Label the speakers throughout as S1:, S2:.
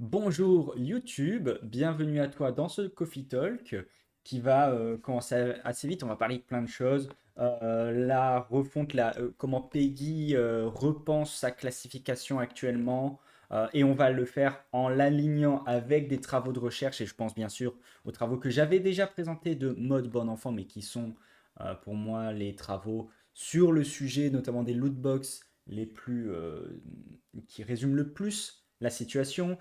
S1: Bonjour YouTube, bienvenue à toi dans ce Coffee Talk qui va commencer assez vite. On va parler de plein de choses. La refonte, comment Peggy repense sa classification actuellement. Et on va le faire en l'alignant avec des travaux de recherche. Et je pense bien sûr aux travaux que j'avais déjà présentés de mode bon enfant, mais qui sont pour moi les travaux sur le sujet, notamment des lootbox les plus qui résument le plus la situation,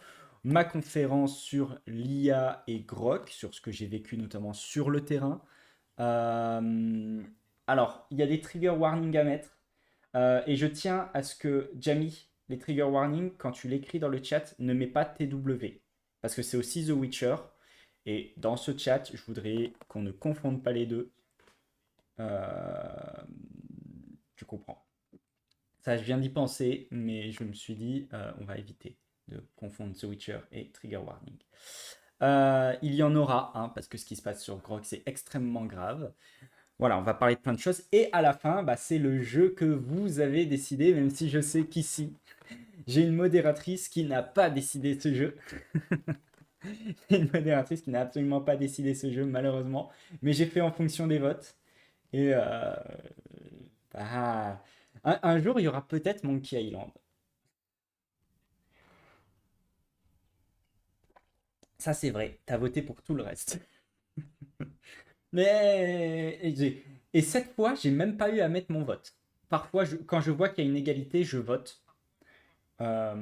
S1: ma conférence sur l'IA et Grok, sur ce que j'ai vécu notamment sur le terrain. Euh, alors, il y a des trigger warnings à mettre. Et je tiens à ce que, Jamie, les trigger warnings, quand tu l'écris dans le chat, ne mets pas TW. Parce que c'est aussi The Witcher. Et dans ce chat, je voudrais qu'on ne confonde pas les deux. Euh, tu comprends. Ça, je viens d'y penser, mais je me suis dit, on va éviter de confondre The Witcher et Trigger Warning. Il y en aura, hein, parce que ce qui se passe sur Grok, c'est extrêmement grave. Voilà, on va parler de plein de choses. Et à la fin, bah, c'est le jeu que vous avez décidé, même si je sais qu'ici, j'ai une modératrice qui n'a pas décidé ce jeu. Une modératrice qui n'a absolument pas décidé ce jeu, malheureusement. Mais j'ai fait en fonction des votes. Et bah, un jour, il y aura peut-être Monkey Island. Ça, c'est vrai. T'as voté pour tout le reste. Mais et cette fois, j'ai même pas eu à mettre mon vote. Parfois, quand je vois qu'il y a une égalité, je vote. Euh,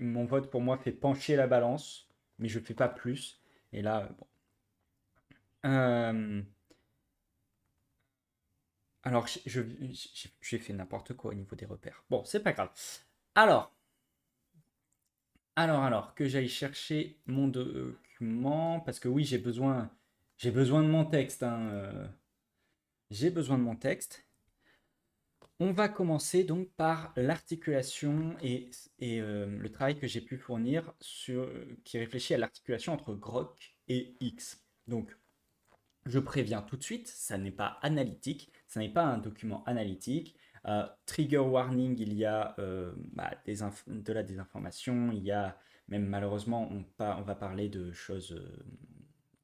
S1: mon vote pour moi fait pencher la balance, mais je fais pas plus. Et là, bon. Euh, alors, j'ai fait n'importe quoi au niveau des repères. Bon, c'est pas grave. Alors, alors, que j'aille chercher mon document, parce que oui, j'ai besoin de mon texte, hein, j'ai besoin de mon texte. On va commencer donc par l'articulation et le travail que j'ai pu fournir qui réfléchit à l'articulation entre Grok et X. Donc, je préviens tout de suite, ça n'est pas analytique, ça n'est pas un document analytique. Trigger warning, il y a de la désinformation, il y a même malheureusement, on va parler de choses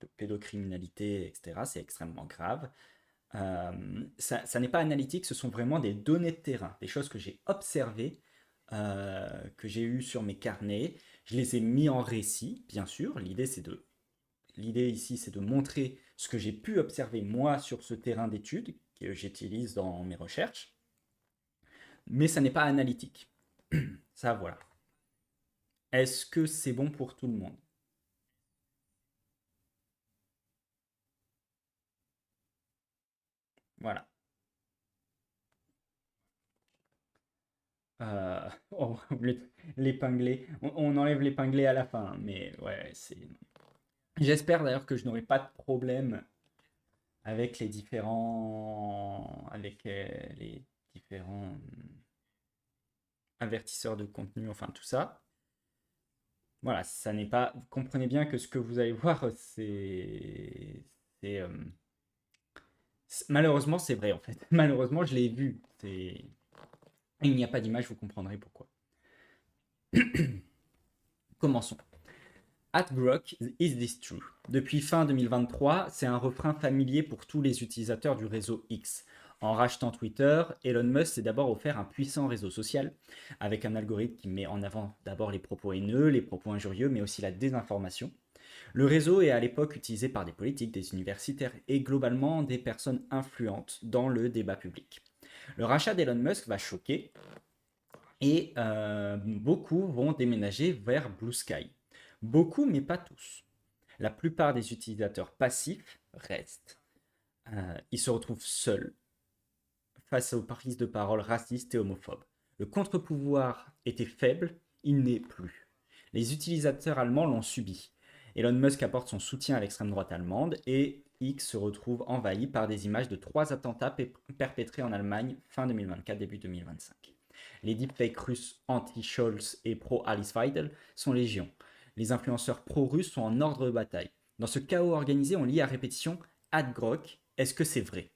S1: de pédocriminalité, etc. C'est extrêmement grave. Ça n'est pas analytique, ce sont vraiment des données de terrain, des choses que j'ai observées, que j'ai eues sur mes carnets. Je les ai mis en récit, bien sûr. L'idée ici, c'est de montrer ce que j'ai pu observer moi sur ce terrain d'études que j'utilise dans mes recherches. Mais ça n'est pas analytique. Ça, voilà. Est-ce que c'est bon pour tout le monde? Voilà. On va l'épingler. On enlève l'épinglé à la fin, hein, mais ouais, c'est. J'espère d'ailleurs que je n'aurai pas de problème avec les différents avertisseurs de contenu, enfin tout ça. Voilà, ça n'est pas. Vous comprenez bien que ce que vous allez voir, c'est, malheureusement, c'est vrai en fait. Malheureusement, je l'ai vu. Il n'y a pas d'image, vous comprendrez pourquoi. Commençons. At Grok, is this true? Depuis fin 2023, c'est un refrain familier pour tous les utilisateurs du réseau X. En rachetant Twitter, Elon Musk s'est d'abord offert un puissant réseau social, avec un algorithme qui met en avant d'abord les propos haineux, les propos injurieux, mais aussi la désinformation. Le réseau est à l'époque utilisé par des politiques, des universitaires et globalement des personnes influentes dans le débat public. Le rachat d'Elon Musk va choquer et beaucoup vont déménager vers Blue Sky. Beaucoup, mais pas tous. La plupart des utilisateurs passifs restent. Ils se retrouvent seuls face aux prises de parole racistes et homophobes. Le contre-pouvoir était faible, il n'est plus. Les utilisateurs allemands l'ont subi. Elon Musk apporte son soutien à l'extrême droite allemande et X se retrouve envahi par des images de 3 attentats perpétrés en Allemagne fin 2024, début 2025. Les deepfakes russes anti-Scholz et pro-Alice Weidel sont légion. Les influenceurs pro-russes sont en ordre de bataille. Dans ce chaos organisé, on lit à répétition Ad Grok, est-ce que c'est vrai?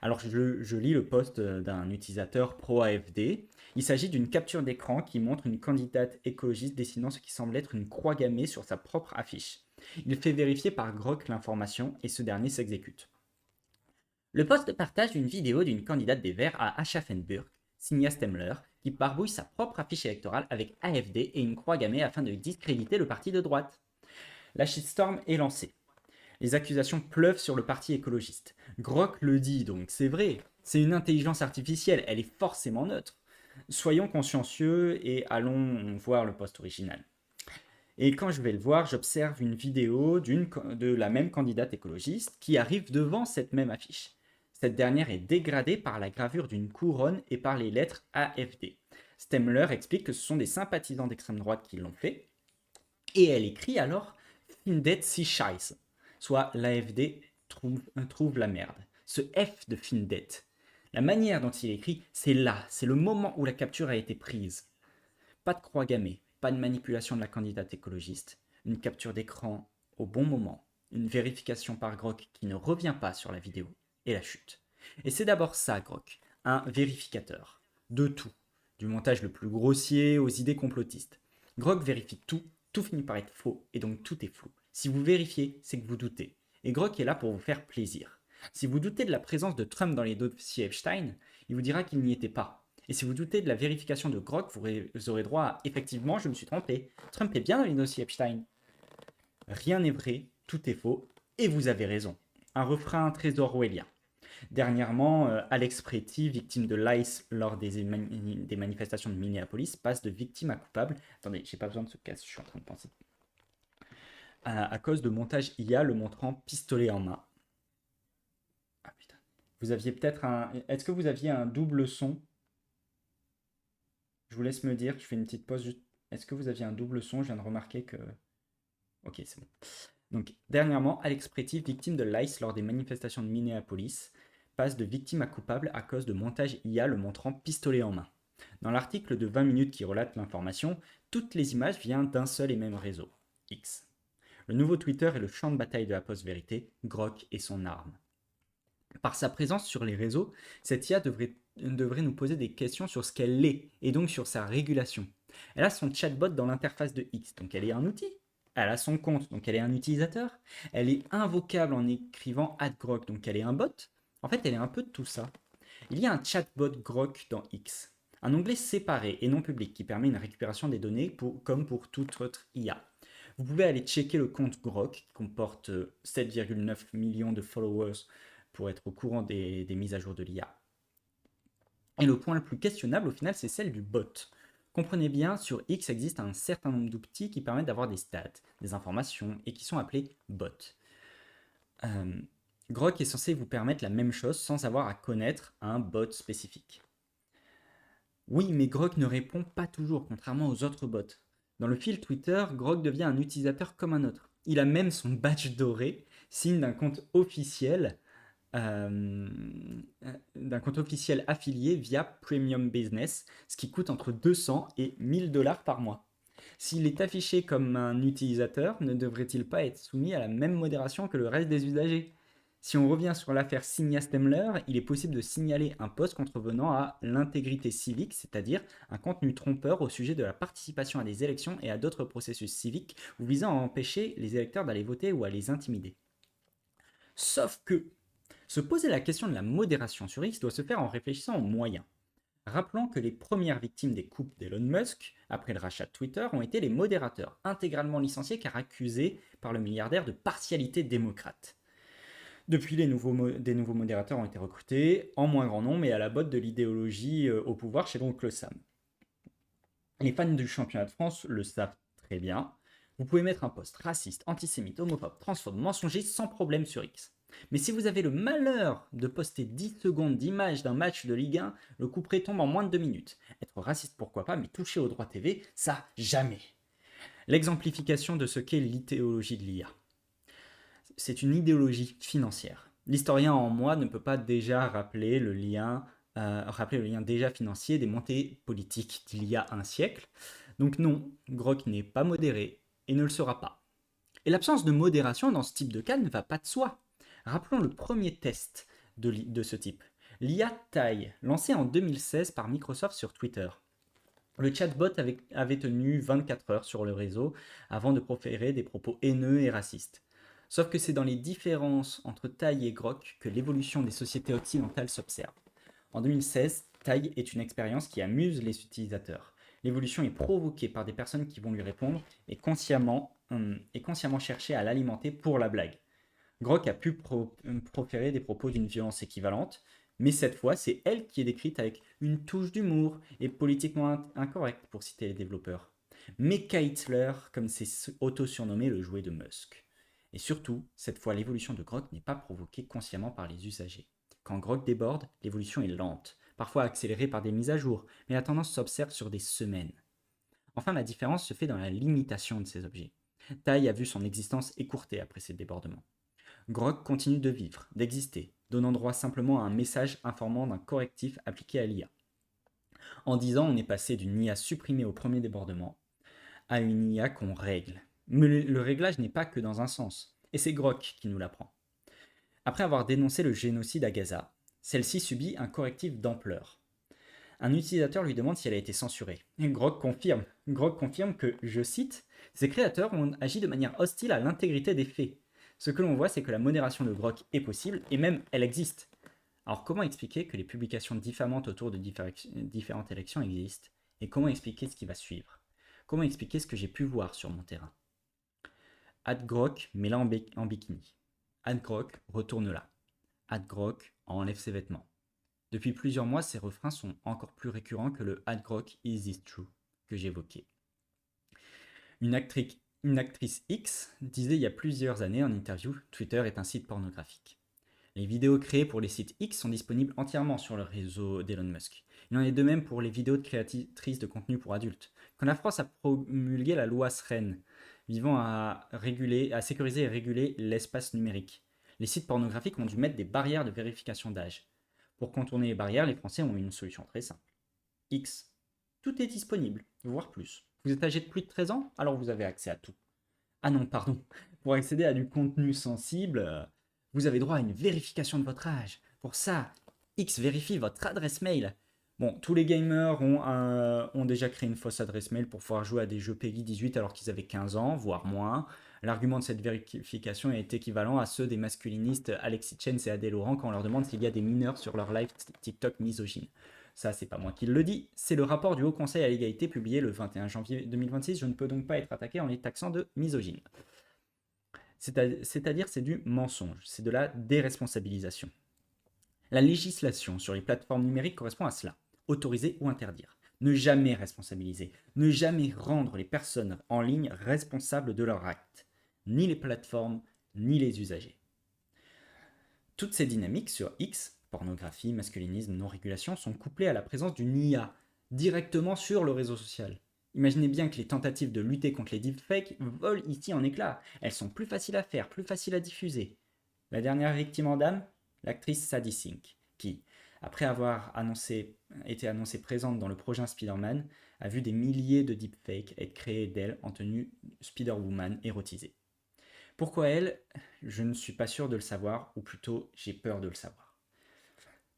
S1: Alors je lis le post d'un utilisateur pro-AFD. Il s'agit d'une capture d'écran qui montre une candidate écologiste dessinant ce qui semble être une croix gammée sur sa propre affiche. Il fait vérifier par Grok l'information et ce dernier s'exécute. Le post partage une vidéo d'une candidate des Verts à Aschaffenburg, Signa Stemmler, qui barbouille sa propre affiche électorale avec AFD et une croix gammée afin de discréditer le parti de droite. La shitstorm est lancée. Les accusations pleuvent sur le parti écologiste. Grok le dit, donc c'est vrai. C'est une intelligence artificielle, elle est forcément neutre. Soyons consciencieux et allons voir le post original. Et quand je vais le voir, j'observe une vidéo de la même candidate écologiste qui arrive devant cette même affiche. Cette dernière est dégradée par la gravure d'une couronne et par les lettres AFD. Stemmler explique que ce sont des sympathisants d'extrême droite qui l'ont fait. Et elle écrit alors Findet sie scheiße, soit l'AFD trouve la merde. Ce F de Findet, la manière dont il écrit, c'est là, c'est le moment où la capture a été prise. Pas de croix gammée, pas de manipulation de la candidate écologiste, une capture d'écran au bon moment, une vérification par Grok qui ne revient pas sur la vidéo, et la chute. Et c'est d'abord ça, Grok, un vérificateur. De tout, du montage le plus grossier aux idées complotistes. Grok vérifie tout, tout finit par être faux, et donc tout est flou. Si vous vérifiez, c'est que vous doutez. Et Grok est là pour vous faire plaisir. Si vous doutez de la présence de Trump dans les dossiers Epstein, il vous dira qu'il n'y était pas. Et si vous doutez de la vérification de Grok, vous aurez droit à effectivement, je me suis trompé. Trump est bien dans les dossiers Epstein. Rien n'est vrai, tout est faux, et vous avez raison. Un refrain très orwellien. Dernièrement, Alex Pretty, victime de l'ICE lors des manifestations de Minneapolis, passe de victime à coupable. Attendez, j'ai pas besoin de ce casque, je suis en train de penser. À cause de montage IA le montrant pistolet en main. Ah putain. Vous aviez peut-être un. Est-ce que vous aviez un double son? Je vous laisse me dire, je fais une petite pause juste. Est-ce que vous aviez un double son? Je viens de remarquer que. Ok, c'est bon. Donc, dernièrement, Alex Pretty, victime de l'ICE lors des manifestations de Minneapolis, passe de victime à coupable à cause de montage IA le montrant pistolet en main. Dans l'article de 20 minutes qui relate l'information, toutes les images viennent d'un seul et même réseau, X. Le nouveau Twitter est le champ de bataille de la post-vérité, Grok est son arme. Par sa présence sur les réseaux, cette IA devrait nous poser des questions sur ce qu'elle est, et donc sur sa régulation. Elle a son chatbot dans l'interface de X, donc elle est un outil. Elle a son compte, donc elle est un utilisateur. Elle est invocable en écrivant @grok, donc elle est un bot. En fait, elle est un peu de tout ça. Il y a un chatbot Grok dans X, un onglet séparé et non public qui permet une récupération des données comme pour toute autre IA. Vous pouvez aller checker le compte Grok qui comporte 7,9 millions de followers pour être au courant des mises à jour de l'IA. Et le point le plus questionnable au final, c'est celle du bot. Comprenez bien, sur X existe un certain nombre d'outils qui permettent d'avoir des stats, des informations et qui sont appelés bots. Grok est censé vous permettre la même chose sans avoir à connaître un bot spécifique. Oui, mais Grok ne répond pas toujours, contrairement aux autres bots. Dans le fil Twitter, Grok devient un utilisateur comme un autre. Il a même son badge doré, signe d'un compte officiel affilié via Premium Business, ce qui coûte entre 200 et 1000 dollars par mois. S'il est affiché comme un utilisateur, ne devrait-il pas être soumis à la même modération que le reste des usagers? Si on revient sur l'affaire Signa Stemmler, il est possible de signaler un post contrevenant à l'intégrité civique, c'est-à-dire un contenu trompeur au sujet de la participation à des élections et à d'autres processus civiques ou visant à empêcher les électeurs d'aller voter ou à les intimider. Sauf que se poser la question de la modération sur X doit se faire en réfléchissant aux moyens. Rappelons que les premières victimes des coupes d'Elon Musk, après le rachat de Twitter, ont été les modérateurs, intégralement licenciés car accusés par le milliardaire de partialité démocrate. Depuis, des nouveaux modérateurs ont été recrutés, en moins grand nombre, et à la botte de l'idéologie au pouvoir chez l'oncle Sam. Les fans du championnat de France le savent très bien. Vous pouvez mettre un post raciste, antisémite, homophobe, transphobe, mensonger sans problème sur X. Mais si vous avez le malheur de poster 10 secondes d'image d'un match de Ligue 1, le couperet tombe en moins de 2 minutes. Être raciste pourquoi pas, mais toucher aux droits TV, ça jamais. L'exemplification de ce qu'est l'idéologie de l'IA. C'est une idéologie financière. L'historien en moi ne peut pas déjà rappeler le lien déjà financier des montées politiques d'il y a un siècle. Donc non, Grok n'est pas modéré et ne le sera pas. Et l'absence de modération dans ce type de cas ne va pas de soi. Rappelons le premier test de ce type. L'IA Tai, lancée en 2016 par Microsoft sur Twitter. Le chatbot avait tenu 24 heures sur le réseau avant de proférer des propos haineux et racistes. Sauf que c'est dans les différences entre Tai et Grok que l'évolution des sociétés occidentales s'observe. En 2016, Tai est une expérience qui amuse les utilisateurs. L'évolution est provoquée par des personnes qui vont lui répondre et consciemment chercher à l'alimenter pour la blague. Grok a pu proférer des propos d'une violence équivalente, mais cette fois, c'est elle qui est décrite avec une touche d'humour et politiquement incorrecte, pour citer les développeurs. Mecha Hitler, comme c'est auto-surnommé le jouet de Musk. Et surtout, cette fois, l'évolution de Grok n'est pas provoquée consciemment par les usagers. Quand Grok déborde, l'évolution est lente, parfois accélérée par des mises à jour, mais la tendance s'observe sur des semaines. Enfin, la différence se fait dans la limitation de ces objets. Tai a vu son existence écourtée après ces débordements. Grok continue de vivre, d'exister, donnant droit simplement à un message informant d'un correctif appliqué à l'IA. En 10 ans, on est passé d'une IA supprimée au premier débordement à une IA qu'on règle. Mais le réglage n'est pas que dans un sens, et c'est Grok qui nous l'apprend. Après avoir dénoncé le génocide à Gaza, celle-ci subit un correctif d'ampleur. Un utilisateur lui demande si elle a été censurée. Et Grok confirme que, je cite, ses créateurs ont agi de manière hostile à l'intégrité des faits. Ce que l'on voit, c'est que la modération de Grok est possible, et même elle existe. Alors comment expliquer que les publications diffamantes autour de différentes élections existent? Et comment expliquer ce qui va suivre? Comment expliquer ce que j'ai pu voir sur mon terrain? @grok, mets-la en bikini. @grok, retourne-la. @grok, enlève ses vêtements. Depuis plusieurs mois, ces refrains sont encore plus récurrents que le @grok is this true que j'évoquais. Une actrice X disait il y a plusieurs années en interview, Twitter est un site pornographique. Les vidéos créées pour les sites X sont disponibles entièrement sur le réseau d'Elon Musk. Il en est de même pour les vidéos de créatrices de contenu pour adultes. Quand la France a promulgué la loi SREN, visant à sécuriser et réguler l'espace numérique, les sites pornographiques ont dû mettre des barrières de vérification d'âge. Pour contourner les barrières, les Français ont eu une solution très simple. X. Tout est disponible, voire plus. Vous êtes âgé de plus de 13 ans, alors vous avez accès à tout. Ah non, pardon. Pour accéder à du contenu sensible, vous avez droit à une vérification de votre âge. Pour ça, X vérifie votre adresse mail. Bon, tous les gamers ont déjà créé une fausse adresse mail pour pouvoir jouer à des jeux PEGI 18 alors qu'ils avaient 15 ans, voire moins. L'argument de cette vérification est équivalent à ceux des masculinistes Alexis Chance et Adèle Laurent quand on leur demande s'il y a des mineurs sur leur live TikTok misogyne. Ça, c'est pas moi qui le dis, c'est le rapport du Haut Conseil à l'égalité publié le 21 janvier 2026. Je ne peux donc pas être attaqué en les taxant de misogyne. C'est-à-dire c'est du mensonge, c'est de la déresponsabilisation. La législation sur les plateformes numériques correspond à cela, autoriser ou interdire. Ne jamais responsabiliser, ne jamais rendre les personnes en ligne responsables de leurs actes, ni les plateformes, ni les usagers. Toutes ces dynamiques sur X, pornographie, masculinisme, non-régulation, sont couplées à la présence d'une IA directement sur le réseau social. Imaginez bien que les tentatives de lutter contre les deepfakes volent ici en éclats. Elles sont plus faciles à faire, plus faciles à diffuser. La dernière victime en dame, l'actrice Sadie Sink, qui, après avoir été annoncée présente dans le prochain Spider-Man, a vu des milliers de deepfakes être créés d'elle en tenue Spider-Woman érotisée. Pourquoi elle? Je ne suis pas sûr de le savoir, ou plutôt j'ai peur de le savoir.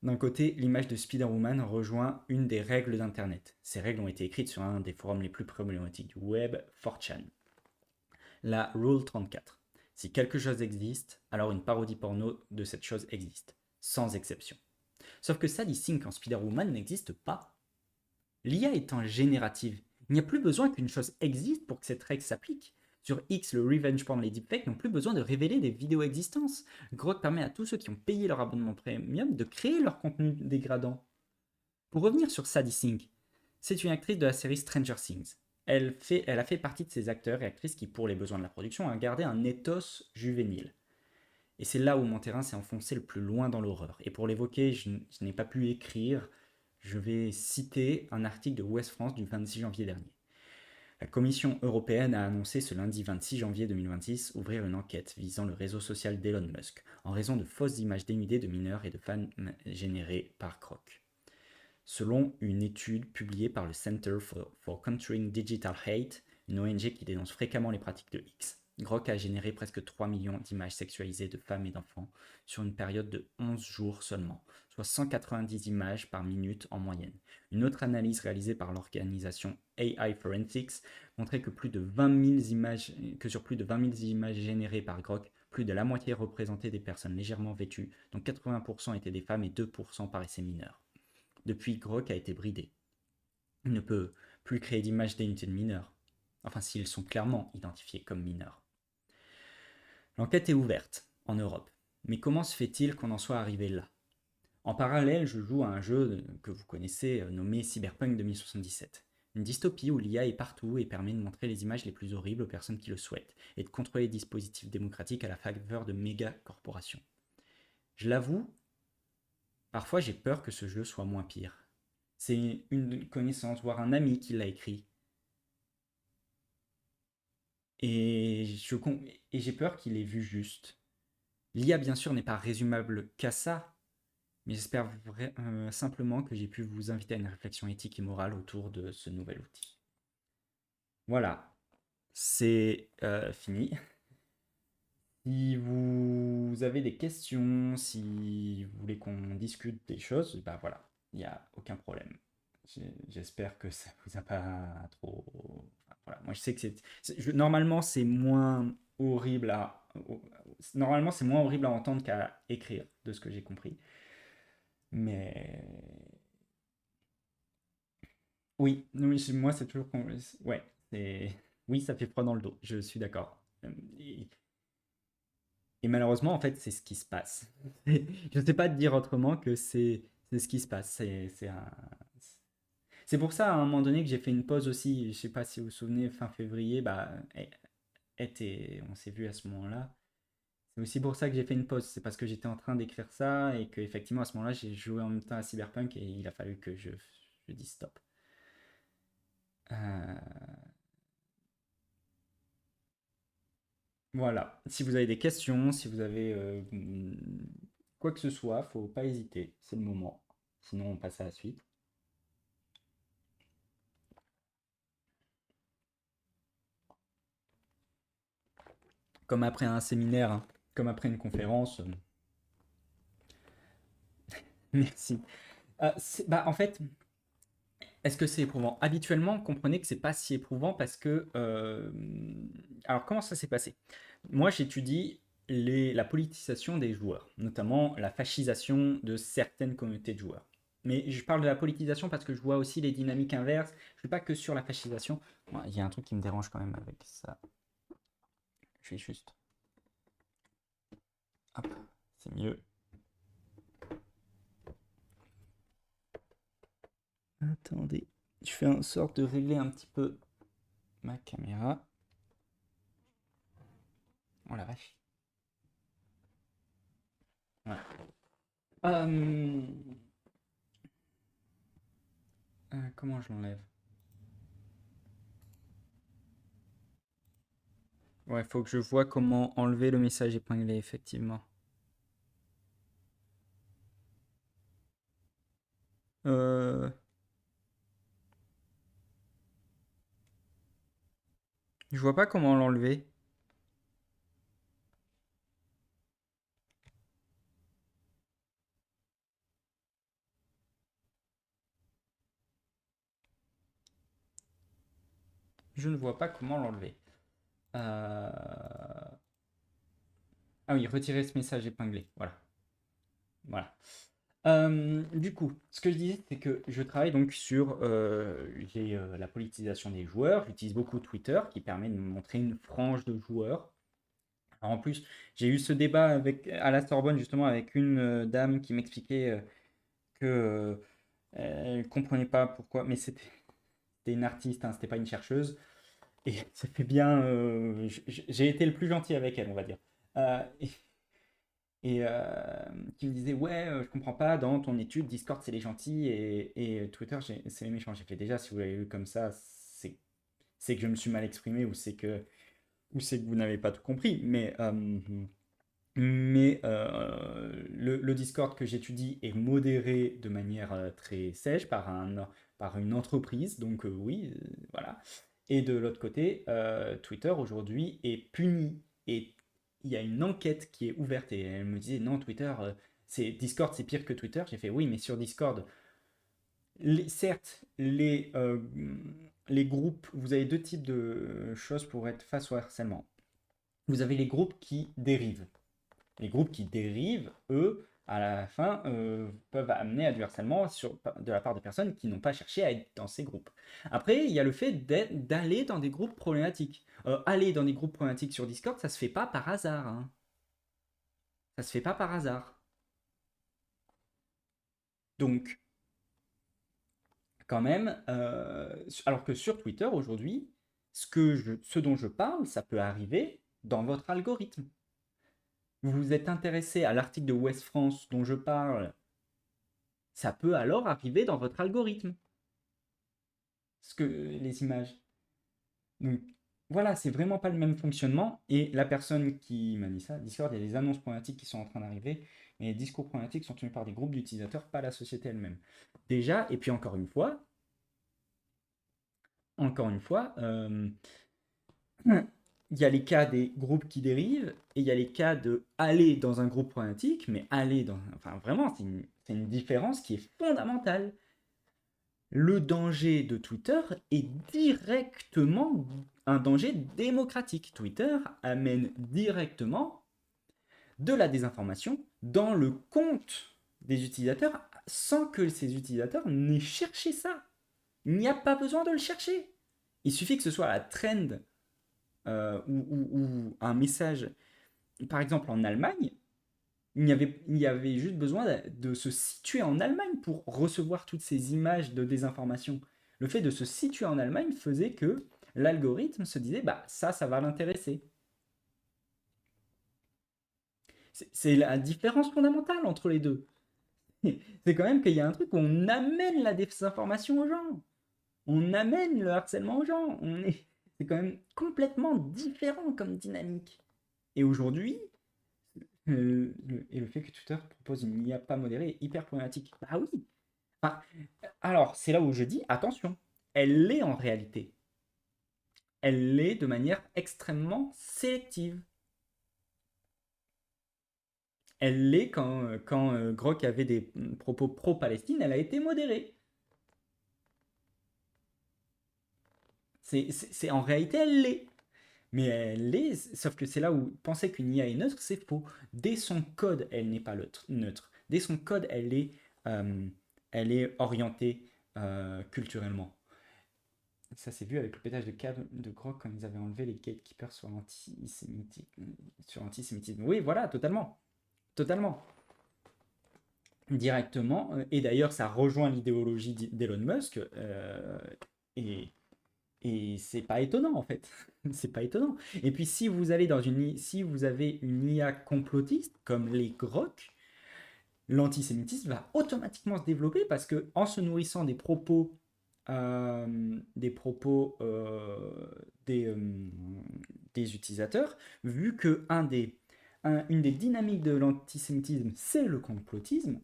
S1: D'un côté, l'image de Spider-Woman rejoint une des règles d'Internet. Ces règles ont été écrites sur un des forums les plus problématiques du web, 4chan. La Rule 34. Si quelque chose existe, alors une parodie porno de cette chose existe, sans exception. Sauf que Sadie Sink en Spider-Woman n'existe pas. L'IA étant générative, il n'y a plus besoin qu'une chose existe pour que cette règle s'applique. Sur X, le revenge porn, les deepfakes n'ont plus besoin de révéler des vidéos existences. Grok permet à tous ceux qui ont payé leur abonnement premium de créer leur contenu dégradant. Pour revenir sur Sadie Sink, c'est une actrice de la série Stranger Things. Elle a fait partie de ces acteurs et actrices qui, pour les besoins de la production, ont gardé un ethos juvénile. Et c'est là où mon terrain s'est enfoncé le plus loin dans l'horreur. Et pour l'évoquer, je n'ai pas pu écrire. Je vais citer un article de Ouest France du 26 janvier dernier. La Commission européenne a annoncé ce lundi 26 janvier 2026 ouvrir une enquête visant le réseau social d'Elon Musk en raison de fausses images dénudées de mineurs et de femmes générées par Grok. Selon une étude publiée par le Center for Countering Digital Hate, une ONG qui dénonce fréquemment les pratiques de X, Grok a généré presque 3 millions d'images sexualisées de femmes et d'enfants sur une période de 11 jours seulement, soit 190 images par minute en moyenne. Une autre analyse réalisée par l'organisation AI Forensics montrait que, sur plus de 20 000 images générées par Grok, plus de la moitié représentaient des personnes légèrement vêtues, dont 80% étaient des femmes et 2% paraissaient mineurs. Depuis, Grok a été bridé. Il ne peut plus créer d'images d'identité de mineurs, enfin s'ils sont clairement identifiés comme mineurs. L'enquête est ouverte en Europe, mais comment se fait-il qu'on en soit arrivé là? En parallèle, je joue à un jeu que vous connaissez nommé Cyberpunk 2077. Une dystopie où l'IA est partout et permet de montrer les images les plus horribles aux personnes qui le souhaitent et de contrôler les dispositifs démocratiques à la faveur de méga corporations. Je l'avoue, parfois j'ai peur que ce jeu soit moins pire. C'est une connaissance, voire un ami qui l'a écrit. Et j'ai peur qu'il ait vu juste. L'IA, bien sûr, n'est pas résumable qu'à ça, mais j'espère simplement que j'ai pu vous inviter à une réflexion éthique et morale autour de ce nouvel outil. Voilà, c'est fini. Si vous avez des questions, si vous voulez qu'on discute des choses, bah voilà, il n'y a aucun problème. J'espère que ça vous a pas trop. Enfin, voilà. Moi, je sais que normalement, c'est moins horrible Normalement, c'est moins horrible à entendre qu'à écrire, de ce que j'ai compris. Mais oui, oui, moi, c'est toujours. Ouais, oui, ça fait froid dans le dos. Je suis d'accord. Et, et malheureusement, en fait, c'est ce qui se passe. Je ne sais pas te dire autrement que c'est ce qui se passe. C'est pour ça, à un moment donné, que j'ai fait une pause aussi. Je ne sais pas si vous vous souvenez, fin février, bah, on s'est vu à ce moment-là. C'est aussi pour ça que j'ai fait une pause. C'est parce que j'étais en train d'écrire ça et qu'effectivement, à ce moment-là, j'ai joué en même temps à Cyberpunk et il a fallu que je dise stop. Euh, Voilà. Si vous avez des questions, si vous avez quoi que ce soit, faut pas hésiter. C'est le moment. Sinon, on passe à la suite. Comme après un séminaire, hein, comme après une conférence. Merci. Bah, en fait, est-ce que c'est éprouvant? Habituellement, comprenez que c'est pas si éprouvant parce que. Alors, comment ça s'est passé? Moi, j'étudie la politisation des joueurs, notamment la fascisation de certaines communautés de joueurs. Mais je parle de la politisation parce que je vois aussi les dynamiques inverses. Je ne suis pas que sur la fascisation. Bon, il y a un truc qui me dérange quand même avec ça. Je vais juste. Hop, c'est mieux. Attendez. Je fais en sorte de régler un petit peu ma caméra. Oh la vache. Voilà. Euh, comment je l'enlève? Ouais, faut que je vois comment enlever le message épinglé, effectivement. Euh, je vois pas comment l'enlever. Je ne vois pas comment l'enlever. Ah oui, retirer ce message épinglé. Voilà. Voilà. Du coup, ce que je disais, c'est que je travaille donc sur la politisation des joueurs. J'utilise beaucoup Twitter qui permet de me montrer une frange de joueurs. Alors, en plus, j'ai eu ce débat à la Sorbonne justement avec une dame qui m'expliquait que elle comprenait pas pourquoi, mais c'était une artiste, hein, c'était pas une chercheuse. Et ça fait bien. J'ai été le plus gentil avec elle, on va dire. Qui me disait ouais, je comprends pas, dans ton étude Discord c'est les gentils et Twitter c'est les méchants. J'ai fait déjà, si vous l'avez lu comme ça, c'est que je me suis mal exprimé ou c'est que vous n'avez pas tout compris, mais le Discord que j'étudie est modéré de manière très sèche par une entreprise, donc oui, voilà. Et de l'autre côté, Twitter aujourd'hui est puni. Et il y a une enquête qui est ouverte et elle me disait non, Twitter, c'est Discord, c'est pire que Twitter. J'ai fait oui, mais sur Discord, certes, les groupes, vous avez deux types de choses pour être face au harcèlement. Vous avez les groupes qui dérivent. Les groupes qui dérivent, eux, à la fin, peuvent amener à du harcèlement de la part de personnes qui n'ont pas cherché à être dans ces groupes. Après, il y a le fait d'aller dans des groupes problématiques. Aller dans des groupes problématiques sur Discord, ça se fait pas par hasard, hein. Ça se fait pas par hasard. Donc, quand même, alors que sur Twitter, aujourd'hui, ce dont je parle, ça peut arriver dans votre algorithme. Vous vous êtes intéressé à l'article de Ouest France dont je parle, ça peut alors arriver dans votre algorithme. Les images. Donc voilà, c'est vraiment pas le même fonctionnement. Et la personne qui m'a dit ça, Discord, il y a des annonces problématiques qui sont en train d'arriver, mais les discours problématiques sont tenus par des groupes d'utilisateurs, pas la société elle-même. Déjà, et puis encore une fois, il y a les cas des groupes qui dérivent et il y a les cas de aller dans un groupe problématique, mais aller dans. Enfin, vraiment, c'est une différence qui est fondamentale. Le danger de Twitter est directement un danger démocratique. Twitter amène directement de la désinformation dans le compte des utilisateurs sans que ces utilisateurs n'aient cherché ça. Il n'y a pas besoin de le chercher. Il suffit que ce soit la trend ou un message, par exemple en Allemagne, il y avait juste besoin de se situer en Allemagne pour recevoir toutes ces images de désinformation. Le fait de se situer en Allemagne faisait que l'algorithme se disait, bah ça va l'intéresser. C'est la différence fondamentale entre les deux. C'est quand même qu'il y a un truc où on amène la désinformation aux gens. On amène le harcèlement aux gens. C'est quand même complètement différent comme dynamique. Et aujourd'hui, et le fait que Twitter propose une IA pas modérée est hyper problématique. Bah oui. Enfin, alors, c'est là où je dis attention. Elle l'est en réalité. Elle l'est de manière extrêmement sélective. Elle l'est quand Grok avait des propos pro-Palestine, elle a été modérée. En réalité, elle l'est. Mais elle l'est, sauf que c'est là où penser qu'une IA est neutre, c'est faux. Dès son code, elle n'est pas neutre. Dès son code, euh, elle est orientée culturellement. Ça s'est vu avec le pétage de câble de Grok quand ils avaient enlevé les gatekeepers sur l'antisémitisme. Oui, voilà, totalement. Totalement. Directement. Et d'ailleurs, ça rejoint l'idéologie d'Elon Musk. Et, et c'est pas étonnant, en fait. C'est pas étonnant. Et puis, si vous avez une IA complotiste, comme les Grok, l'antisémitisme va automatiquement se développer parce que en se nourrissant des propos des utilisateurs, vu que une des dynamiques de l'antisémitisme, c'est le complotisme,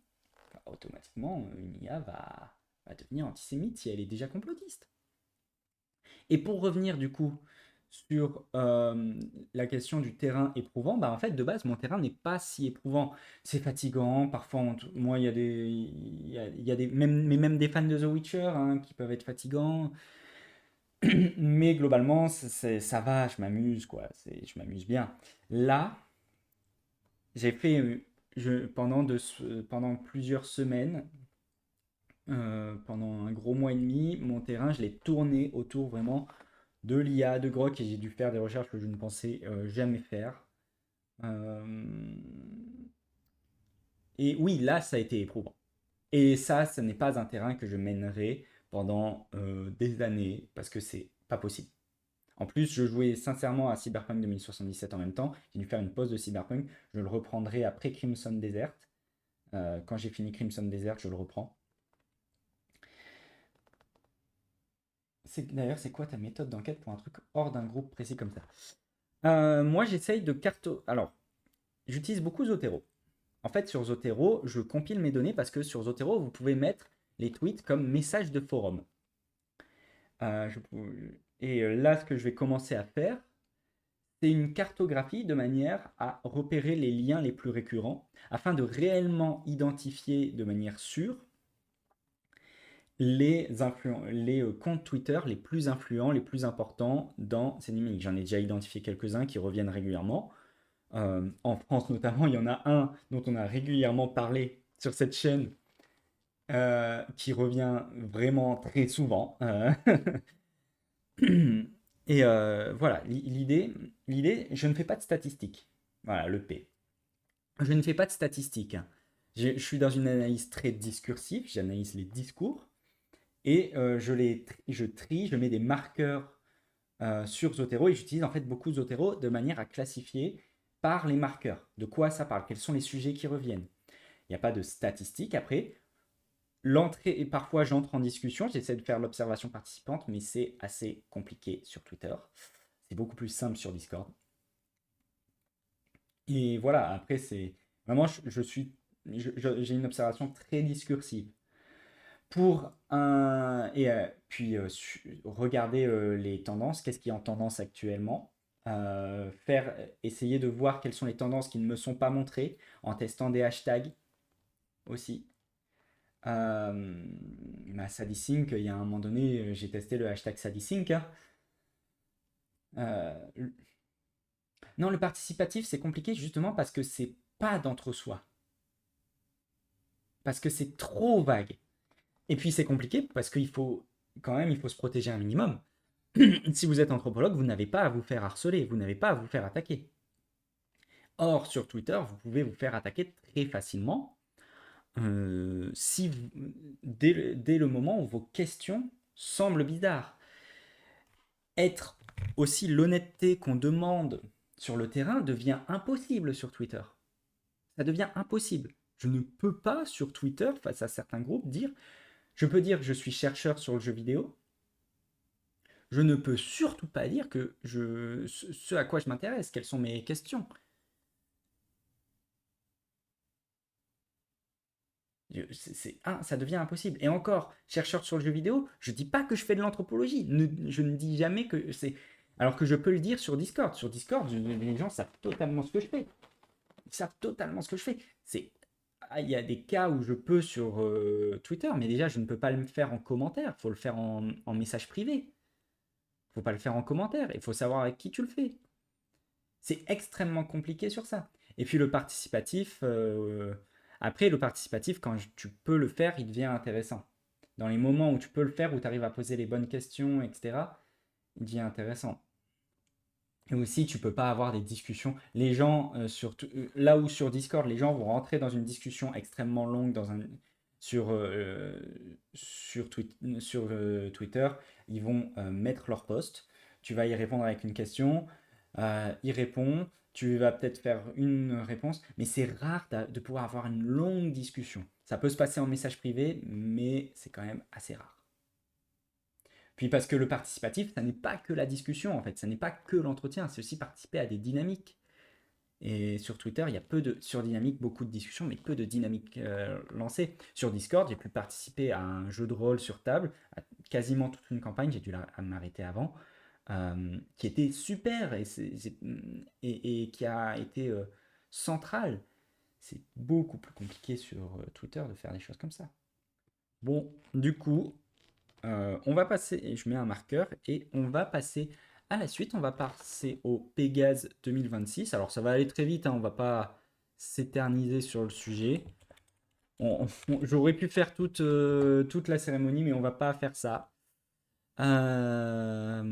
S1: bah, automatiquement, une IA va devenir antisémite si elle est déjà complotiste. Et pour revenir du coup sur la question du terrain éprouvant, bah en fait de base mon terrain n'est pas si éprouvant. C'est fatigant, parfois moi il y a des même des fans de The Witcher hein, qui peuvent être fatigants, mais globalement ça va, je m'amuse quoi, je m'amuse bien. Là, j'ai fait pendant plusieurs semaines, pendant un gros mois et demi, mon terrain je l'ai tourné autour vraiment de l'IA, de Grok, et j'ai dû faire des recherches que je ne pensais jamais faire. Euh, Et oui, là, ça a été éprouvant. Et ça, ce n'est pas un terrain que je mènerai pendant des années, parce que c'est pas possible. En plus, je jouais sincèrement à Cyberpunk 2077 en même temps. J'ai dû faire une pause de Cyberpunk. Je le reprendrai après Crimson Desert. Quand j'ai fini Crimson Desert, je le reprends. D'ailleurs, c'est quoi ta méthode d'enquête pour un truc hors d'un groupe précis comme ça? Moi, j'essaye de Alors, j'utilise beaucoup Zotero. En fait, sur Zotero, je compile mes données parce que sur Zotero, vous pouvez mettre les tweets comme message de forum. Euh, je Et là, ce que je vais commencer à faire, c'est une cartographie de manière à repérer les liens les plus récurrents, afin de réellement identifier de manière sûre les comptes Twitter les plus influents, les plus importants dans ces numériques. J'en ai déjà identifié quelques-uns qui reviennent régulièrement. En France notamment, il y en a un dont on a régulièrement parlé sur cette chaîne qui revient vraiment très souvent. Et voilà, l'idée, je ne fais pas de statistiques. Voilà, le P. Je ne fais pas de statistiques. Je suis dans une analyse très discursive, j'analyse les discours et je trie, je mets des marqueurs sur Zotero et j'utilise en fait beaucoup Zotero de manière à classifier par les marqueurs. De quoi ça parle? Quels sont les sujets qui reviennent? Il n'y a pas de statistiques. Après, l'entrée, et parfois j'entre en discussion, j'essaie de faire l'observation participante, mais c'est assez compliqué sur Twitter. C'est beaucoup plus simple sur Discord. Et voilà, après, c'est vraiment, j'ai une observation très discursive. Regarder les tendances, qu'est-ce qui est en tendance actuellement, essayer de voir quelles sont les tendances qui ne me sont pas montrées en testant des hashtags aussi. SaddySync, il y a un moment donné, j'ai testé le hashtag SaddySync. Euh, non, le participatif, c'est compliqué justement parce que c'est pas d'entre-soi. Parce que c'est trop vague. Et puis c'est compliqué parce qu'il faut quand même, il faut se protéger un minimum. Si vous êtes anthropologue, vous n'avez pas à vous faire harceler, vous n'avez pas à vous faire attaquer. Or, sur Twitter, vous pouvez vous faire attaquer très facilement si dès le moment où vos questions semblent bizarres. Être aussi l'honnêteté qu'on demande sur le terrain devient impossible sur Twitter. Ça devient impossible. Je ne peux pas sur Twitter, face à certains groupes, je peux dire que je suis chercheur sur le jeu vidéo. Je ne peux surtout pas dire ce à quoi je m'intéresse, quelles sont mes questions. Ça devient impossible. Et encore, chercheur sur le jeu vidéo, je dis pas que je fais de l'anthropologie. Je ne dis jamais que c'est. Alors que je peux le dire sur Discord. Sur Discord, les gens savent totalement ce que je fais. Ils savent totalement ce que je fais. Il y a des cas où je peux sur Twitter, mais déjà, je ne peux pas le faire en commentaire. Il faut le faire en message privé. Il ne faut pas le faire en commentaire. Il faut savoir avec qui tu le fais. C'est extrêmement compliqué sur ça. Et puis le participatif, après le participatif, quand tu peux le faire, il devient intéressant. Dans les moments où tu peux le faire, où tu arrives à poser les bonnes questions, etc., il devient intéressant. Et aussi, tu peux pas avoir des discussions. Les gens, là où sur Discord, les gens vont rentrer dans une discussion extrêmement longue sur, Twitter, ils vont mettre leur post. Tu vas y répondre avec une question, il répond, tu vas peut-être faire une réponse, mais c'est rare de pouvoir avoir une longue discussion. Ça peut se passer en message privé, mais c'est quand même assez rare. Puis parce que le participatif, ça n'est pas que la discussion en fait, ça n'est pas que l'entretien, c'est aussi participer à des dynamiques. Et sur Twitter, il y a sur Dynamique, beaucoup de discussions, mais peu de dynamiques lancées. Sur Discord, j'ai pu participer à un jeu de rôle sur table, à quasiment toute une campagne, j'ai dû m'arrêter avant, qui était super et qui a été central. C'est beaucoup plus compliqué sur Twitter de faire des choses comme ça. Bon, du coup, on va passer, et je mets un marqueur, et on va passer à la suite. On va passer au Pégase 2026. Alors ça va aller très vite, hein, on va pas s'éterniser sur le sujet. J'aurais pu faire toute la cérémonie, mais on va pas faire ça. Euh,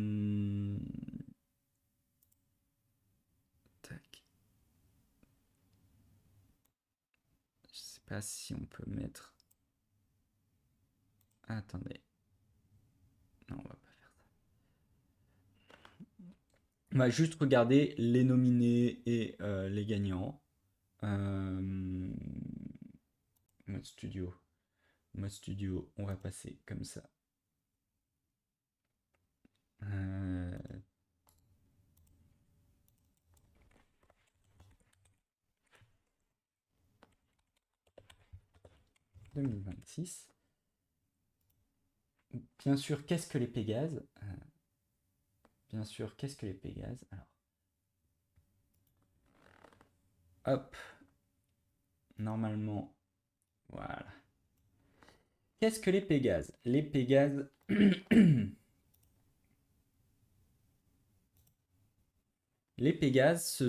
S1: tac. Je sais pas si on peut mettre. Attendez. Non, on va pas faire ça. On va juste regarder les nominés et les gagnants. Euh, Mode studio. Mode studio, on va passer comme ça. Euh, 2026. Bien sûr, qu'est-ce que les Pégases? bien sûr, qu'est-ce que les Pégases? Alors, hop, normalement, voilà. Qu'est-ce que les Pégases? Les Pégases... Les Pégases,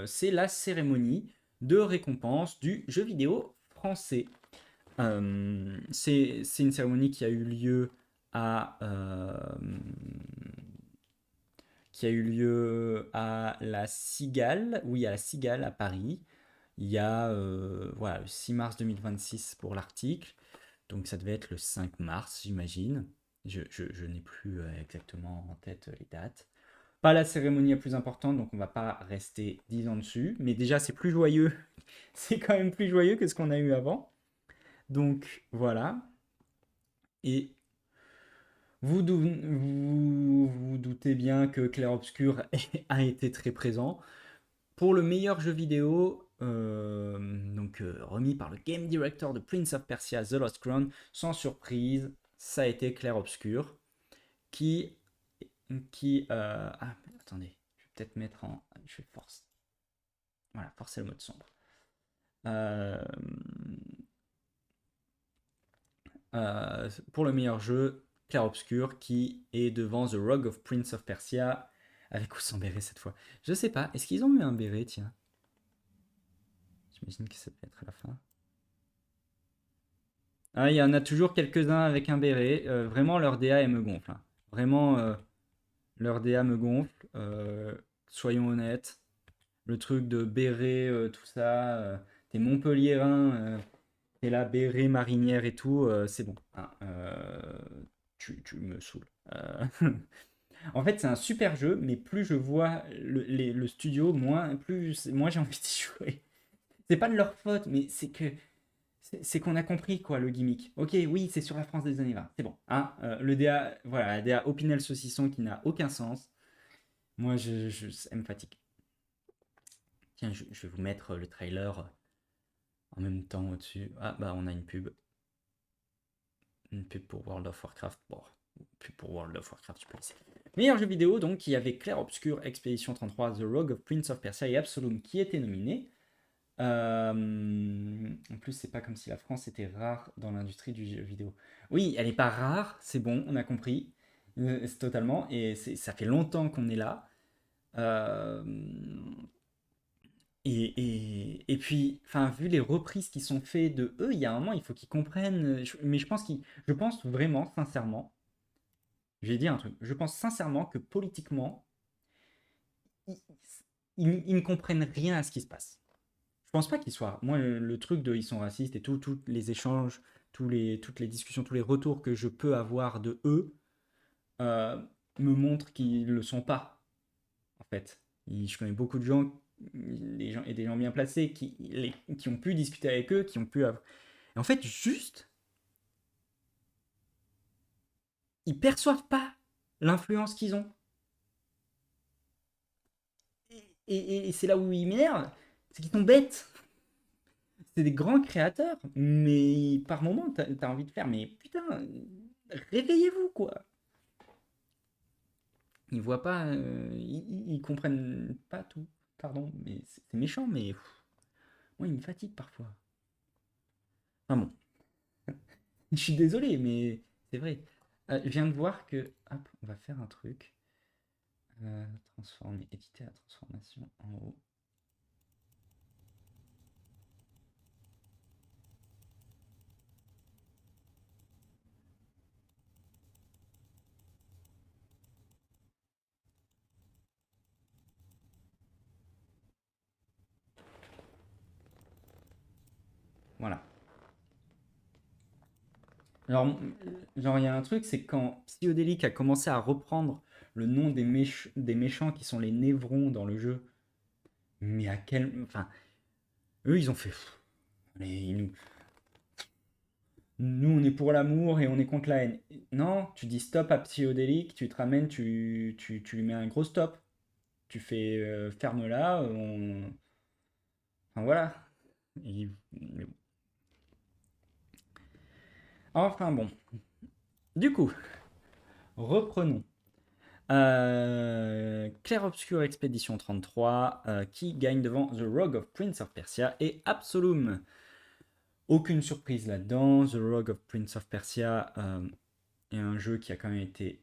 S1: c'est la cérémonie de récompense du jeu vidéo français. C'est une cérémonie qui a eu lieu à, la Cigale, oui, à la Cigale à Paris. Il y a voilà, le 6 mars 2026 pour l'article, donc ça devait être le 5 mars, j'imagine. Je n'ai plus exactement en tête les dates. Pas la cérémonie la plus importante, donc on va pas rester 10 ans dessus. Mais déjà, c'est plus joyeux. C'est quand même plus joyeux que ce qu'on a eu avant. Donc voilà. Et vous doutez bien que Clair Obscur a été très présent. Pour le meilleur jeu vidéo, remis par le game director de Prince of Persia The Lost Crown, sans surprise, ça a été Clair Obscur. Qui. Attendez, je vais peut-être mettre en. Je vais force. Voilà, forcer le mode sombre. Euh, pour le meilleur jeu, Clair Obscur, qui est devant The Rogue of Prince of Persia, avec ou sans béret cette fois. Je sais pas, est-ce qu'ils ont eu un béret, tiens? J'imagine que ça peut être à la fin. Ah, il y en a toujours quelques-uns avec un béret. Vraiment, leur DA, elle me gonfle, hein. Vraiment, leur DA me gonfle. Soyons honnêtes. Le truc de béret, tout ça. T'es Montpelliérain, t'es là, béret, marinière et tout. C'est bon, hein. Tu me saoules. En fait, c'est un super jeu, mais plus je vois le studio, moins j'ai envie d'y jouer. C'est pas de leur faute, mais c'est qu'on a compris quoi le gimmick. Ok, oui, c'est sur la France des années 20, c'est bon. Hein, le DA, voilà, la DA Opinel Saucisson qui n'a aucun sens. Moi, elle me fatigue. Tiens, je vais vous mettre le trailer en même temps au-dessus. Ah bah on a une pub. Une pub pour World of Warcraft. Bon, pub pour World of Warcraft, tu peux laisser. Meilleur jeu vidéo, donc, il y avait Clair Obscur, Expedition 33, The Rogue of Prince of Persia et Absolum qui étaient nominés. En plus, c'est pas comme si la France était rare dans l'industrie du jeu vidéo. Oui, elle n'est pas rare, c'est bon, on a compris. C'est totalement, et ça fait longtemps qu'on est là. Euh, et puis, enfin, vu les reprises qui sont faites de eux, il y a un moment, il faut qu'ils comprennent. Mais je pense vraiment, sincèrement, je vais dire un truc. Je pense sincèrement que politiquement, ils, ils ne comprennent rien à ce qui se passe. Je pense pas qu'ils soient. Moi, le truc de ils sont racistes et tout, tous les échanges, toutes les discussions, tous les retours que je peux avoir de eux euh, me montrent qu'ils le sont pas, en fait. Je connais beaucoup de gens, des gens bien placés qui ont pu discuter avec eux, qui ont pu avoir. Et en fait, juste, ils perçoivent pas l'influence qu'ils ont. Et c'est là où ils m'énervent, c'est qu'ils sont bêtes. C'est des grands créateurs, mais par moment, t'as envie de faire, mais putain, réveillez-vous, quoi. Ils voient pas, ils comprennent pas tout. Pardon, mais c'est méchant, mais moi, il me fatigue parfois. Enfin bon, je suis désolé, mais c'est vrai. Je viens de voir que, hop, on va faire un truc. Transformer, éditer la transformation en haut. Voilà. Alors, genre, il y a un truc, c'est quand Psyodélique a commencé à reprendre le nom des méchants qui sont les névrons dans le jeu, mais à quel. Enfin, eux, ils ont fait. Allez, nous, on est pour l'amour et on est contre la haine. Non, tu dis stop à Psyodélique, tu te ramènes, tu lui mets un gros stop. Tu fais ferme-la, enfin voilà. Mais bon. Enfin bon. Du coup, reprenons. Clair Obscur Expedition 33 qui gagne devant The Rogue of Prince of Persia et Absolum. Aucune surprise là-dedans. The Rogue of Prince of Persia est un jeu qui a quand même été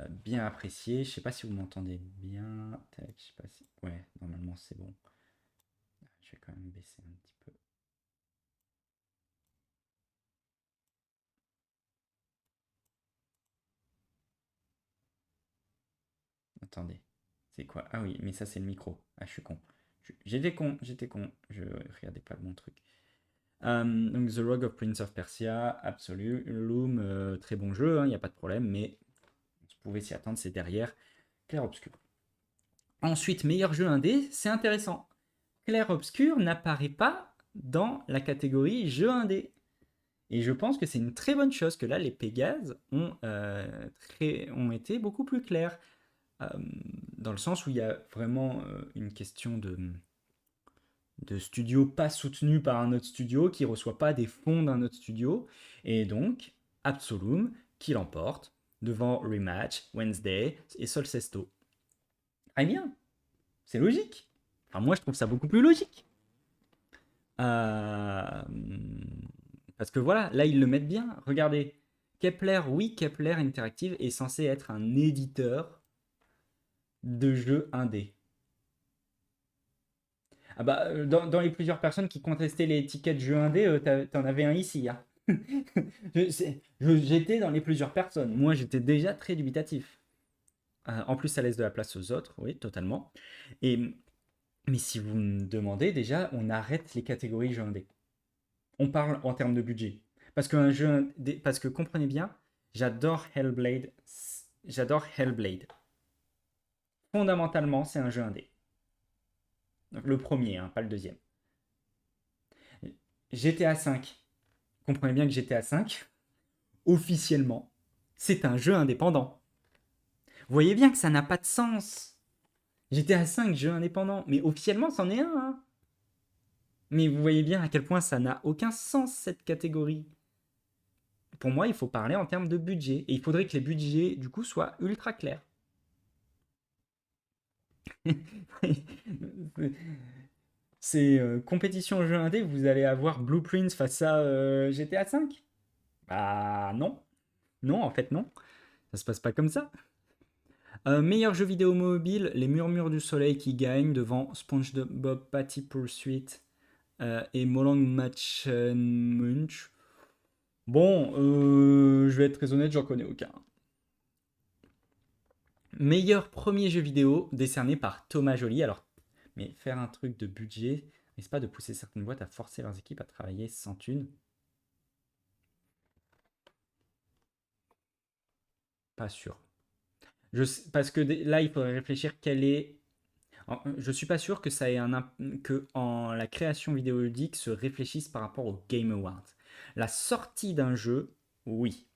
S1: bien apprécié. Je sais pas si vous m'entendez bien. Tac, je sais pas si... Ouais, normalement c'est bon. Je vais quand même baisser un petit peu. Attendez. C'est quoi? Ah oui, mais ça c'est le micro. Ah, je suis con. J'étais con, j'étais con. Je regardais pas le bon truc. Donc The Rogue of Prince of Persia, absolu. Loom, très bon jeu, il n'y a pas de problème, mais vous pouvez s'y attendre, c'est derrière Clair Obscur. Ensuite, meilleur jeu indé, c'est intéressant. Clair Obscur n'apparaît pas dans la catégorie jeu indé. Et je pense que c'est une très bonne chose que là, les Pégases ont été beaucoup plus clairs. Dans le sens où il y a vraiment une question de studio pas soutenu par un autre studio, qui ne reçoit pas des fonds d'un autre studio. Et donc, Absolum qui l'emporte devant Rematch, Wednesday et Solcesto. Très bien, c'est logique. Enfin, moi, je trouve ça beaucoup plus logique. Parce que voilà, là, ils le mettent bien. Regardez, Kepler, oui, Kepler Interactive est censé être un éditeur de jeux indés. Ah bah, dans les plusieurs personnes qui contestaient les tickets de jeux indés, t'en avais un ici. Hein. J'étais dans les plusieurs personnes. Moi, j'étais déjà très dubitatif. En plus, ça laisse de la place aux autres, oui, totalement. Et, mais si vous me demandez, déjà, on arrête les catégories jeux indés. On parle en termes de budget. Parce que comprenez bien, j'adore Hellblade. J'adore Hellblade. Fondamentalement, c'est un jeu indé. Le premier, hein, pas le deuxième. GTA V. Comprenez bien que GTA V, officiellement, c'est un jeu indépendant. Vous voyez bien que ça n'a pas de sens. GTA V, jeu indépendant. Mais officiellement, c'en est un. Hein. Mais vous voyez bien à quel point ça n'a aucun sens, cette catégorie. Pour moi, il faut parler en termes de budget. Et il faudrait que les budgets, du coup, soient ultra clairs. C'est compétition jeu indé, vous allez avoir Blueprints face à GTA V. Bah non. Non, en fait, non. Ça se passe pas comme ça. Meilleur jeu vidéo mobile, Les Murmures du Soleil qui gagnent devant SpongeBob Patty Pursuit et Molang Match Munch. Bon, je vais être très honnête, j'en connais aucun. Meilleur premier jeu vidéo décerné par Thomas Joly. Alors, mais faire un truc de budget, n'est-ce pas de pousser certaines boîtes à forcer leurs équipes à travailler sans thune? Pas sûr. Parce que là, il faudrait réfléchir quel est. Je suis pas sûr que ça ait que en la création vidéoludique se réfléchisse par rapport au Game Awards. La sortie d'un jeu, oui.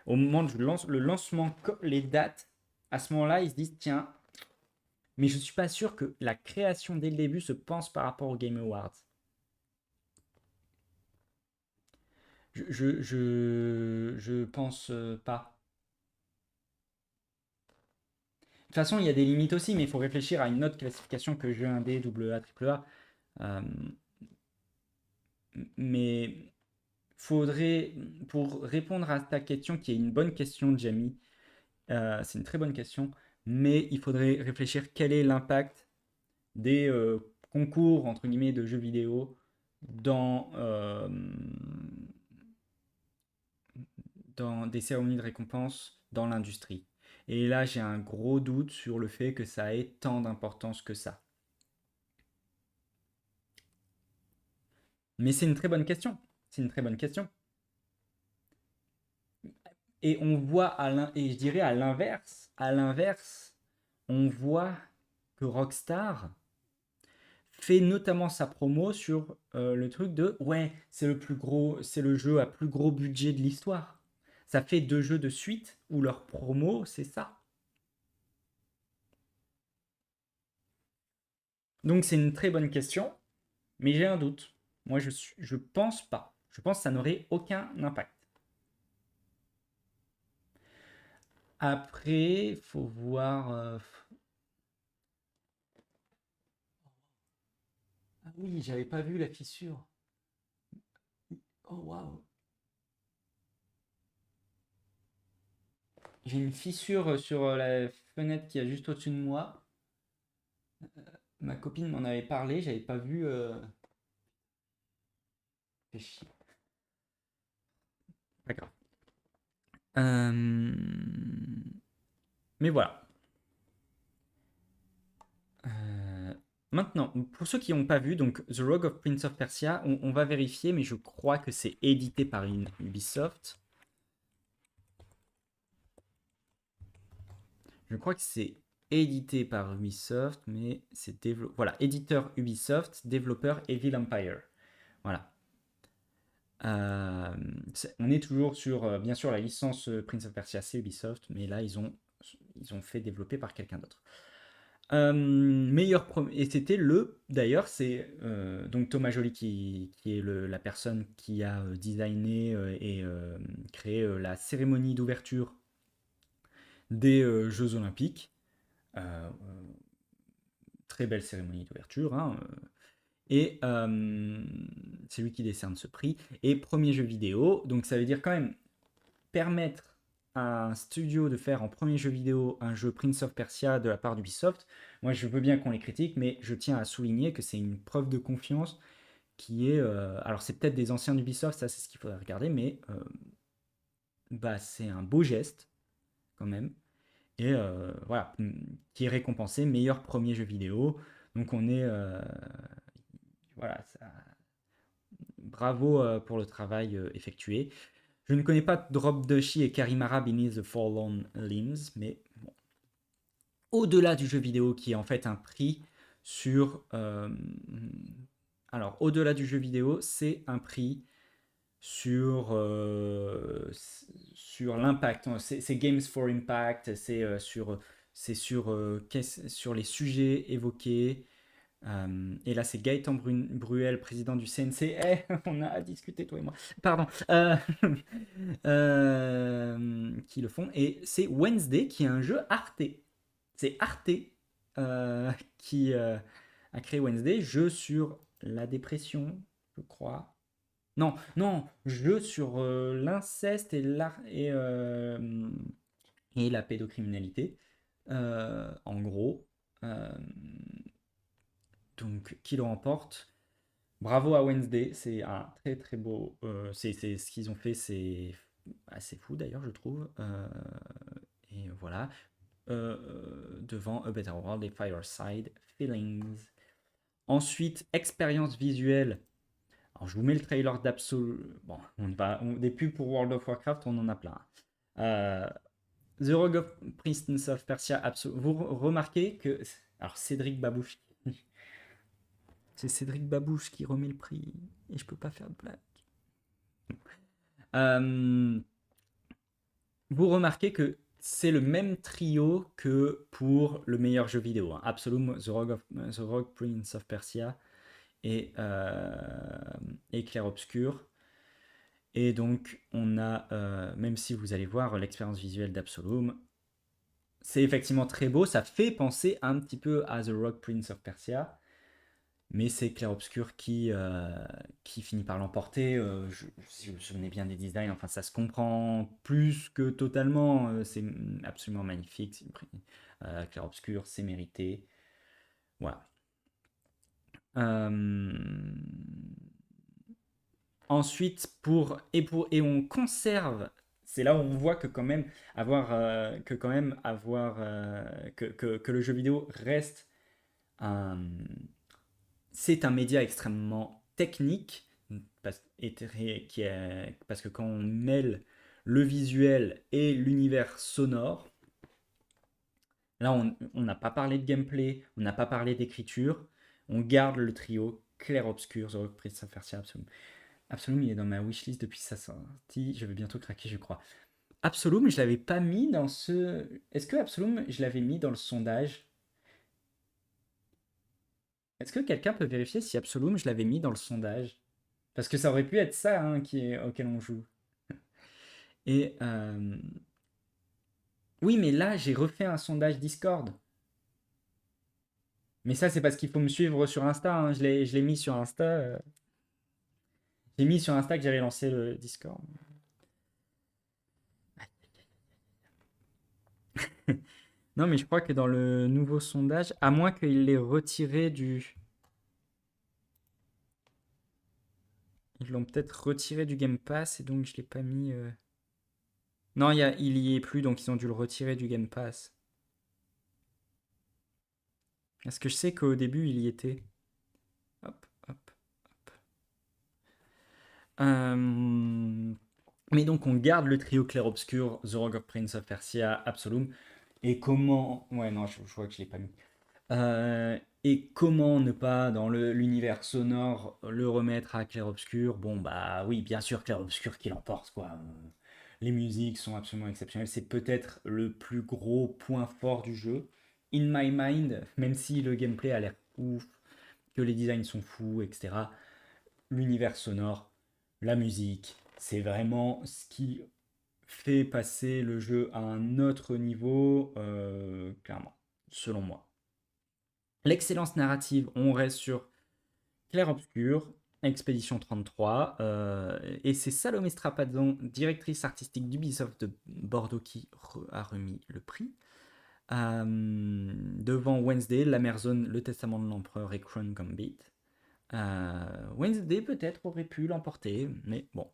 S1: Au moment du le lancement, les dates, à ce moment-là, ils se disent tiens, mais je suis pas sûr que la création dès le début se pense par rapport au Game Awards. Je pense pas. De toute façon, il y a des limites aussi, mais il faut réfléchir à une autre classification que jeu indé, AA, AAA. Euh, mais faudrait, pour répondre à ta question, qui est une bonne question, Jamie, c'est une très bonne question, mais il faudrait réfléchir quel est l'impact des concours, entre guillemets, de jeux vidéo dans des cérémonies de récompense dans l'industrie. Et là, j'ai un gros doute sur le fait que ça ait tant d'importance que ça. Mais c'est une très bonne question. C'est une très bonne question. Et on voit et je dirais à l'inverse, on voit que Rockstar fait notamment sa promo sur le truc de ouais, c'est le plus gros, c'est le jeu à plus gros budget de l'histoire. Ça fait 2 jeux de suite où leur promo, c'est ça. Donc c'est une très bonne question, mais j'ai un doute. Moi, je pense pas. Je pense que ça n'aurait aucun impact. Après, faut voir. Ah oui, j'avais pas vu la fissure. Oh waouh. J'ai une fissure sur la fenêtre qui est juste au-dessus de moi. Ma copine m'en avait parlé, j'avais pas vu. Fait chier. Pas grave. Mais voilà. Euh, Maintenant, pour ceux qui n'ont pas vu, donc The Rogue of Prince of Persia, on va vérifier, mais je crois que c'est édité par Ubisoft. Je crois que c'est édité par Ubisoft, mais c'est voilà, éditeur Ubisoft, développeur Evil Empire. Voilà. On est toujours sur, bien sûr, la licence Prince of Persia, c'est Ubisoft, mais là, ils ont fait développer par quelqu'un d'autre. Et c'était d'ailleurs, c'est donc Thomas Joly qui est la personne qui a designé et créé la cérémonie d'ouverture des Jeux Olympiques. Euh, Très belle cérémonie d'ouverture, hein, et c'est lui qui décerne ce prix. Et premier jeu vidéo, donc ça veut dire quand même permettre à un studio de faire en premier jeu vidéo un jeu Prince of Persia de la part d'Ubisoft. Moi, je veux bien qu'on les critique, mais je tiens à souligner que c'est une preuve de confiance qui est. Alors, c'est peut-être des anciens d'Ubisoft, ça c'est ce qu'il faudrait regarder, mais bah, c'est un beau geste quand même. Et voilà, qui est récompensé meilleur premier jeu vidéo. Donc, on est. Voilà, bravo pour le travail effectué. Je ne connais pas Drop Doshi et Karimara Beneath the Forlorn Limbs, mais bon. Au-delà du jeu vidéo qui est en fait un prix sur... alors, au-delà du jeu vidéo, c'est un prix sur, sur l'impact. C'est Games for Impact, sur les sujets évoqués. Et là, c'est Gaëtan Bruel, président du CNC. Eh, on a discuté, toi et moi. Pardon. Qui le font. Et c'est Wednesday, qui est un jeu Arte. C'est Arte qui a créé Wednesday, jeu sur la dépression, je crois. Non, non, jeu sur l'inceste et la pédocriminalité, en gros. Euh, donc, qui le remporte? Bravo à Wednesday, c'est un très très beau. C'est ce qu'ils ont fait, c'est assez fou d'ailleurs, je trouve. Et voilà. Devant A Better World et Fireside Feelings. Ensuite, expérience visuelle. Alors, je vous mets le trailer d'Absolu. Bon, des pubs pour World of Warcraft, on en a plein. Euh, The Rogue of Prince of Persia, vous remarquez que. Alors, Cédric Babouche. C'est Cédric Babouche qui remet le prix. Et je peux pas faire de blague. Euh, Vous remarquez que c'est le même trio que pour le meilleur jeu vidéo, hein. Absolum, The Rogue Prince of Persia et Clair Obscur. Et donc, on a, même si vous allez voir l'expérience visuelle d'Absolum, c'est effectivement très beau, ça fait penser un petit peu à The Rogue Prince of Persia, mais c'est Clair Obscur qui finit par l'emporter. Si vous vous souvenez bien des designs, enfin ça se comprend plus que totalement. C'est absolument magnifique. Clair Obscur, c'est mérité. Voilà. Euh, Ensuite, et on conserve. C'est là où on voit que quand même que le jeu vidéo reste un, c'est un média extrêmement technique, parce que quand on mêle le visuel et l'univers sonore, là on n'a pas parlé de gameplay, on n'a pas parlé d'écriture, on garde le trio clair-obscur, The Rogue Prince of Persia, Absolum. Absolum, il est dans ma wishlist depuis sa sortie, je vais bientôt craquer, je crois. Absolum, je l'avais pas mis dans ce... Est-ce que Absolum, je l'avais mis dans le sondage? Est-ce que quelqu'un peut vérifier si Absolum, je l'avais mis dans le sondage? Parce que ça aurait pu être ça, hein, auquel on joue. Et Oui, mais là, j'ai refait un sondage Discord. Mais ça, c'est parce qu'il faut me suivre sur Insta, hein. Je l'ai mis sur Insta. J'ai mis sur Insta que j'avais lancé le Discord. Non, mais je crois que dans le nouveau sondage, à moins qu'il l'ait retiré du... Ils l'ont peut-être retiré du Game Pass et donc je l'ai pas mis... Non, il y est plus, donc ils ont dû le retirer du Game Pass. Parce que je sais qu'au début, il y était. Hop, hop. Euh, Mais donc, on garde le trio clair-obscur, The Rogue of Prince of Persia, Absolum. Et comment... Ouais, non, je vois que je l'ai pas mis. Et comment ne pas, dans l'univers sonore, le remettre à clair-obscur? Bon, bah oui, bien sûr, clair-obscur qui l'emporte, quoi. Les musiques sont absolument exceptionnelles. C'est peut-être le plus gros point fort du jeu. In my mind, même si le gameplay a l'air ouf, que les designs sont fous, etc., l'univers sonore, la musique, c'est vraiment ce qui fait passer le jeu à un autre niveau, clairement, selon moi. L'excellence narrative, on reste sur Clair-Obscur, Expédition 33, et c'est Salomé Strapazon, directrice artistique d'Ubisoft de Bordeaux, qui a remis le prix. Devant Wednesday, l'Amerzone, Le Testament de l'Empereur et Crown Gambit. Wednesday peut-être aurait pu l'emporter, mais bon.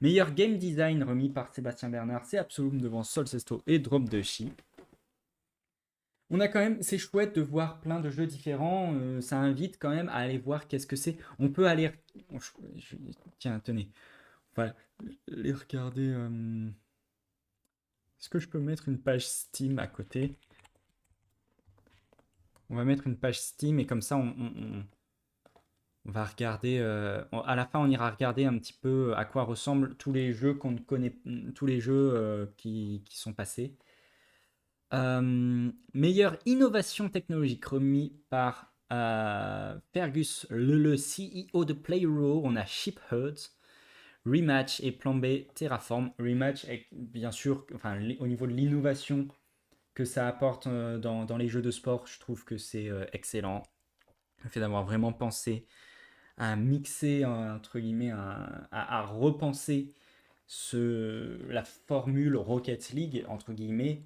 S1: Meilleur game design remis par Sébastien Bernard, c'est Absolum devant Solcesto et Drop de Chi. On a quand même, c'est chouette de voir plein de jeux différents. Ça invite quand même à aller voir qu'est-ce que c'est. On peut aller, tiens, tenez, on va les regarder. Est-ce que je peux mettre une page Steam à côté? On va mettre une page Steam et comme ça, on va regarder. À la fin, on ira regarder un petit peu à quoi ressemblent tous les jeux qu'on ne connaît, tous les jeux qui sont passés. Meilleure innovation technologique remis par Fergus, le CEO de Playroom. On a Sheepherds, Rematch et Plan B Terraform. Rematch est bien sûr, enfin, au niveau de l'innovation que ça apporte dans les jeux de sport, je trouve que c'est excellent. Le fait d'avoir vraiment pensé à mixer, entre guillemets, à repenser la formule Rocket League, entre guillemets,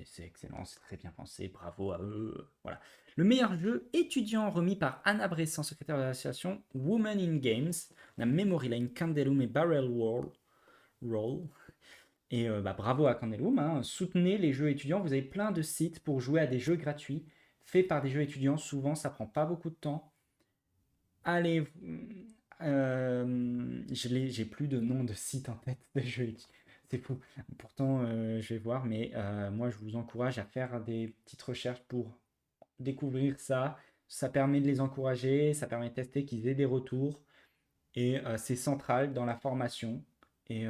S1: c'est excellent, c'est très bien pensé, bravo à eux. Voilà. Le meilleur jeu étudiant remis par Anna Bressan, secrétaire de l'association Women in Games. On a Memory Lane, Candelum et Barrel Roll. Et bah, bravo à Candelum, hein. Soutenez les jeux étudiants. Vous avez plein de sites pour jouer à des jeux gratuits faits par des jeux étudiants. Souvent, ça prend pas beaucoup de temps. Allez, j'ai plus de nom de site en tête de jeux. C'est fou. Pourtant, je vais voir, mais moi, je vous encourage à faire des petites recherches pour découvrir ça. Ça permet de les encourager, ça permet de tester, qu'ils aient des retours. Et c'est central dans la formation. Et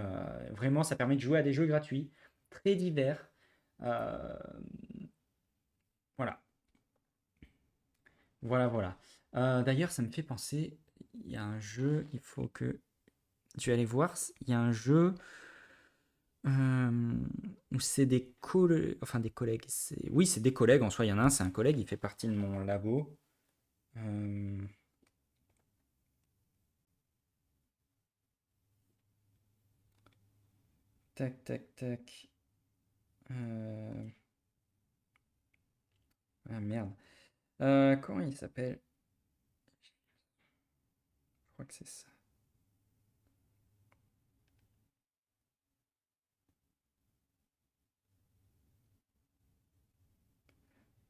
S1: vraiment, ça permet de jouer à des jeux gratuits, très divers. Euh, voilà, voilà. D'ailleurs, ça me fait penser, il y a un jeu, il faut que tu allais voir, il y a un jeu où c'est enfin des collègues. Oui, c'est des collègues en soi. Il y en a un, c'est un collègue, il fait partie de mon labo. Euh, Tac, tac, tac. Euh, Ah merde. Comment il s'appelle? Je crois que c'est ça.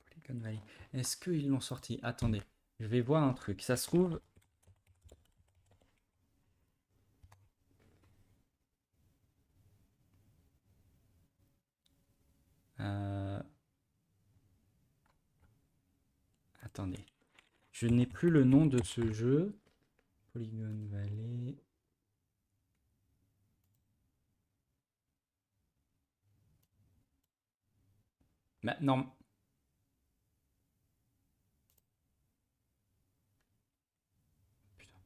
S1: Polygon Valley. Est-ce qu'ils l'ont sorti? Attendez, je vais voir un truc. Ça se trouve. euh, Attendez. Je n'ai plus le nom de ce jeu. Polygon Valley. Bah, non. Putain.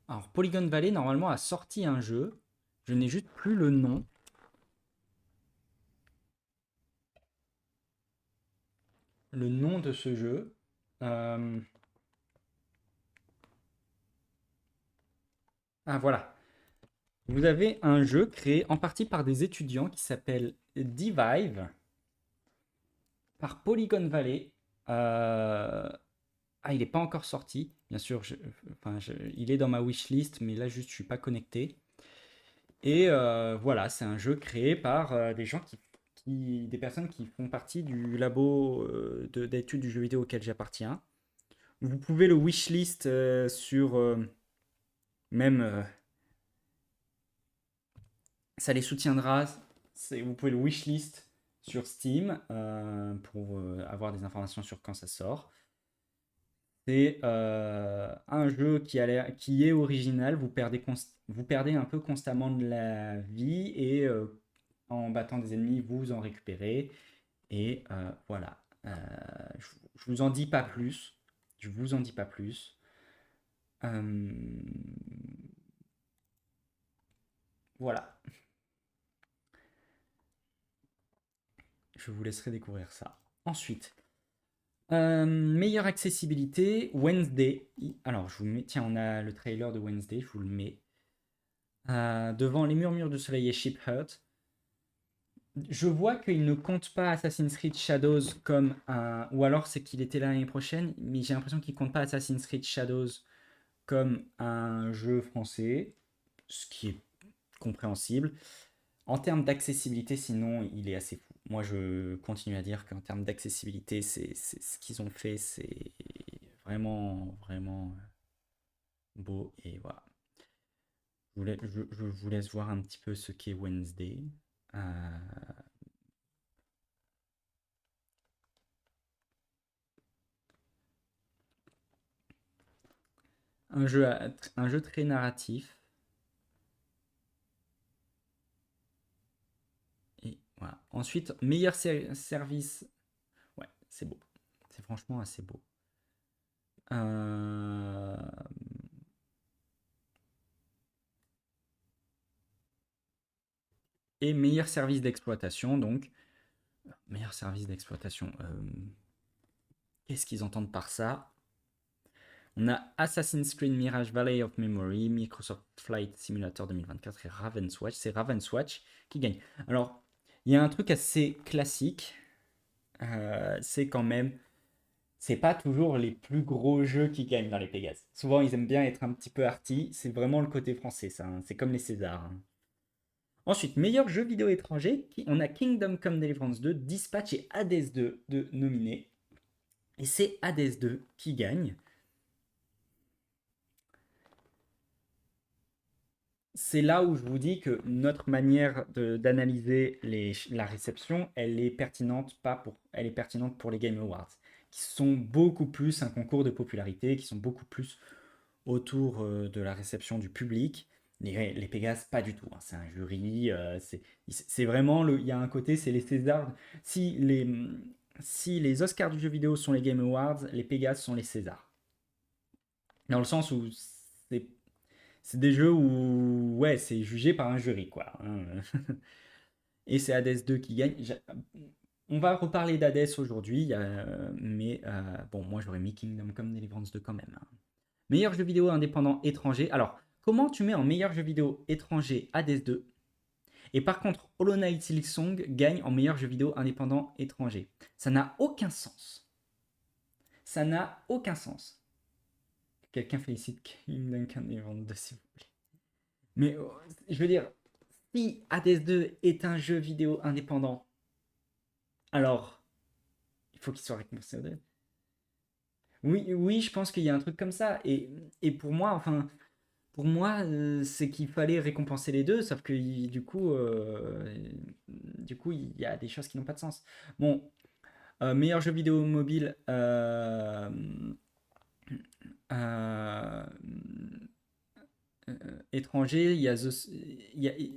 S1: Alors, Polygon Valley, normalement, a sorti un jeu. Je n'ai juste plus le nom. le nom de ce jeu. Ah voilà. Vous avez un jeu créé en partie par des étudiants qui s'appelle Divive, par Polygon Valley. Ah, il n'est pas encore sorti, bien sûr. Il est dans ma wishlist, mais là juste je suis pas connecté. Et voilà, c'est un jeu créé par des gens des personnes qui font partie du labo d'études du jeu vidéo auquel j'appartiens. Vous pouvez le wishlist sur même, ça les soutiendra. Vous pouvez le wishlist sur Steam pour avoir des informations sur quand ça sort. C'est un jeu qui est original. Vous perdez un peu constamment de la vie et en battant des ennemis, vous en récupérez. Et voilà. Je vous en dis pas plus. Je vous en dis pas plus. Euh, voilà. Je vous laisserai découvrir ça. Ensuite, meilleure accessibilité, Wednesday. Alors, je vous mets. Tiens, on a le trailer de Wednesday, je vous le mets. Devant les murmures du soleil et Ship Hurt. Je vois qu'il ne compte pas Assassin's Creed Shadows comme un. Ou alors c'est qu'il était là l'année prochaine, mais j'ai l'impression qu'il compte pas Assassin's Creed Shadows comme un jeu français, ce qui est compréhensible. En termes d'accessibilité, sinon, il est assez fou. Moi, je continue à dire qu'en termes d'accessibilité, c'est ce qu'ils ont fait, c'est vraiment, vraiment beau. Et voilà. Je vous laisse voir un petit peu ce qu'est Wednesday. Euh, un jeu très narratif. Et voilà. Ensuite, meilleur service. Ouais, c'est beau. C'est franchement assez beau. Euh, Et meilleur service d'exploitation, donc. Meilleur service d'exploitation. Qu'est-ce qu'ils entendent par ça? On a Assassin's Creed Mirage Valley of Memory, Microsoft Flight Simulator 2024 et Ravenswatch. C'est Ravenswatch qui gagne. Alors, il y a un truc assez classique. C'est quand même. C'est pas toujours les plus gros jeux qui gagnent dans les Pégases. Souvent, ils aiment bien être un petit peu arty. C'est vraiment le côté français, ça, hein. C'est comme les Césars, hein. Ensuite, meilleur jeu vidéo étranger, on a Kingdom Come Deliverance 2, Dispatch et Hades 2 de nominés. Et c'est Hades 2 qui gagne. C'est là où je vous dis que notre manière d'analyser la réception, elle est pertinente pour les Game Awards, qui sont beaucoup plus un concours de popularité, qui sont beaucoup plus autour de la réception du public. Les Pégases, pas du tout, hein. C'est un jury, c'est vraiment, il y a un côté, c'est les Césars. Si les, si les Oscars du jeu vidéo sont les Game Awards, les Pégases sont les Césars. Dans le sens où c'est c'est des jeux où, ouais, c'est jugé par un jury, quoi, hein. Et c'est Hades 2 qui gagne. On va reparler d'Hades aujourd'hui, mais bon, moi j'aurais mis Kingdom Come Deliverance 2 quand même, hein. Meilleur jeu vidéo indépendant étranger. Alors, comment tu mets en meilleur jeu vidéo étranger Hades 2 et par contre, Hollow Knight Silksong gagne en meilleur jeu vidéo indépendant étranger? Ça n'a aucun sens. Ça n'a aucun sens. Quelqu'un félicite Kingdom Come Deliverance 2, s'il vous plaît. Mais je veux dire, si Hades 2 est un jeu vidéo indépendant, alors il faut qu'il soit récompensé au 2. Oui, oui, je pense qu'il y a un truc comme ça. Et pour moi, enfin, pour moi, c'est qu'il fallait récompenser les deux, sauf que du coup, il y a des choses qui n'ont pas de sens. Bon, meilleur jeu vidéo mobile euh, étranger,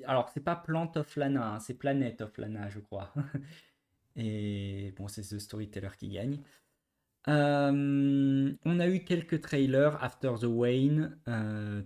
S1: alors c'est pas Plant of Lana, hein, c'est Planet of Lana, je crois. Et bon, c'est The Storyteller qui gagne. On a eu quelques trailers, After the Wayne,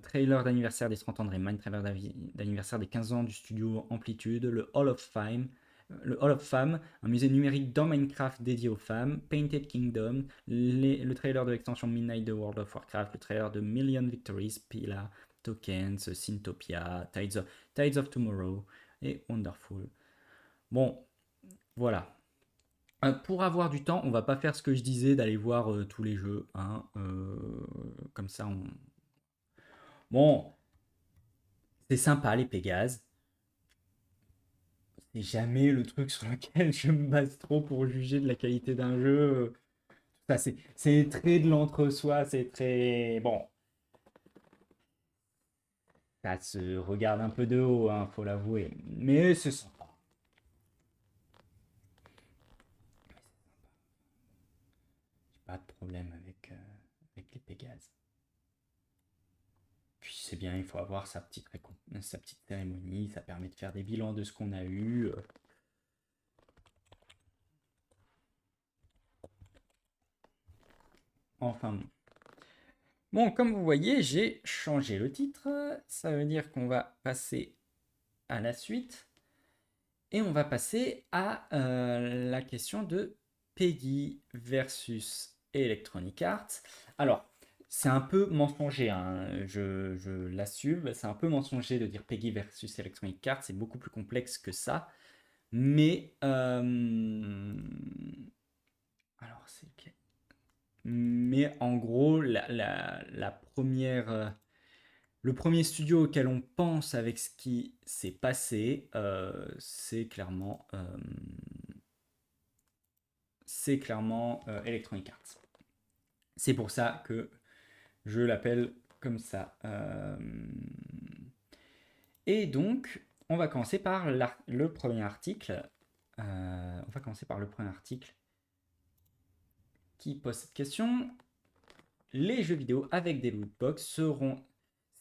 S1: trailer d'anniversaire des 30 ans de Rayman, trailer d'anniversaire des 15 ans du studio Amplitude, le Hall of Fame, le Hall of Fame, un musée numérique dans Minecraft dédié aux femmes, Painted Kingdom, le trailer de l'extension Midnight de World of Warcraft, le trailer de Million Victories, Pila, Tokens, Syntopia, Tides of Tomorrow et Wonderful. Bon, voilà. Pour avoir du temps, on va pas faire ce que je disais d'aller voir tous les jeux, hein, comme ça on... Bon, c'est sympa les Pégases. C'est jamais le truc sur lequel je me base trop pour juger de la qualité d'un jeu. Ça, c'est très de l'entre-soi, c'est très... Bon, ça se regarde un peu de haut, hein, faut l'avouer. Mais c'est sympa. J'ai pas de problème avec les Pégases. Puis c'est bien, il faut avoir sa petite cérémonie, ça permet de faire des bilans de ce qu'on a eu. Enfin bon. Bon, comme vous voyez, j'ai changé le titre. Ça veut dire qu'on va passer à la suite. Et on va passer à la question de Peggy versus Electronic Arts. Alors, c'est un peu mensonger, hein, je l'assume, c'est un peu mensonger de dire Peggy versus Electronic Arts, c'est beaucoup plus complexe que ça. Mais, alors, c'est ok. Mais en gros, la première, le premier studio auquel on pense avec ce qui s'est passé, c'est clairement Electronic Arts. C'est pour ça que je l'appelle comme ça. Et donc, on va commencer par le premier article. On va commencer par le premier article qui pose cette question. Les jeux vidéo avec des lootbox seront...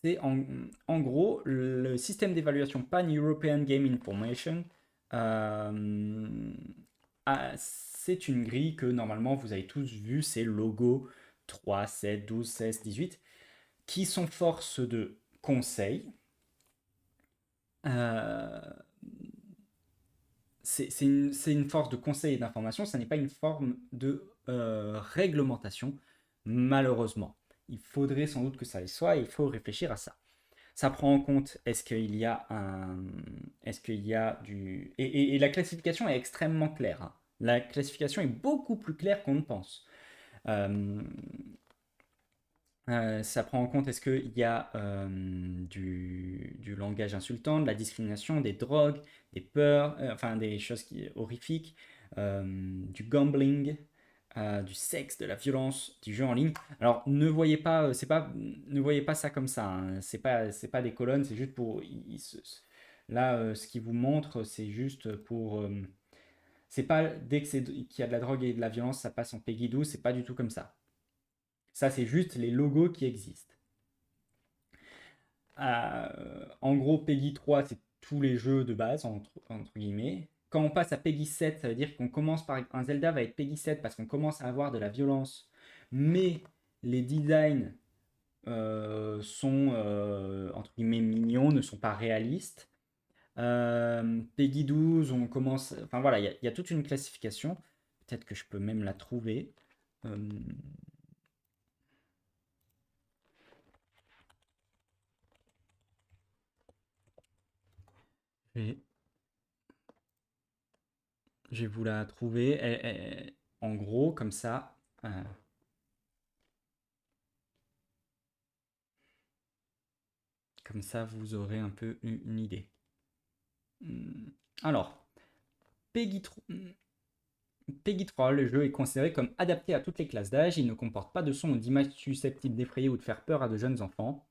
S1: C'est en gros le système d'évaluation Pan-European Game Information. C'est une grille que normalement vous avez tous vu, c'est logo 3, 7, 12, 16, 18, qui sont force de conseil. Euh, c'est une force de conseil et d'information, ça n'est pas une forme de réglementation, malheureusement. Il faudrait sans doute que ça le soit et il faut réfléchir à ça. Ça prend en compte est-ce qu'il y a un. Est-ce qu'il y a du. Et la classification est extrêmement claire, hein. La classification est beaucoup plus claire qu'on ne pense. Euh, ça prend en compte est-ce qu'il y a du langage insultant, de la discrimination, des drogues, des peurs, enfin des choses horrifiques, du gambling, du sexe, de la violence, du jeu en ligne. Alors ne voyez pas, ne voyez pas ça comme ça, hein. C'est pas des colonnes, c'est juste pour. Là, ce qui vous montre, c'est juste pour. C'est pas dès qu'il y a de la drogue et de la violence, ça passe en Peggy 12, c'est pas du tout comme ça. Ça, c'est juste les logos qui existent. En gros, Peggy 3, c'est tous les jeux de base, entre guillemets. Quand on passe à Peggy 7, ça veut dire qu'on commence par... Un Zelda va être Peggy 7 parce qu'on commence à avoir de la violence, mais les designs sont, entre guillemets, mignons, ne sont pas réalistes. Peggy 12, on commence... Enfin voilà, il y a toute une classification. Peut-être que je peux même la trouver. Euh, je vais je vais vous la trouver. En gros, comme ça. Comme ça, vous aurez un peu une idée. Alors, Peggy 3, Peggy 3, le jeu est considéré comme adapté à toutes les classes d'âge. Il ne comporte pas de sons ou d'images susceptibles d'effrayer ou de faire peur à de jeunes enfants.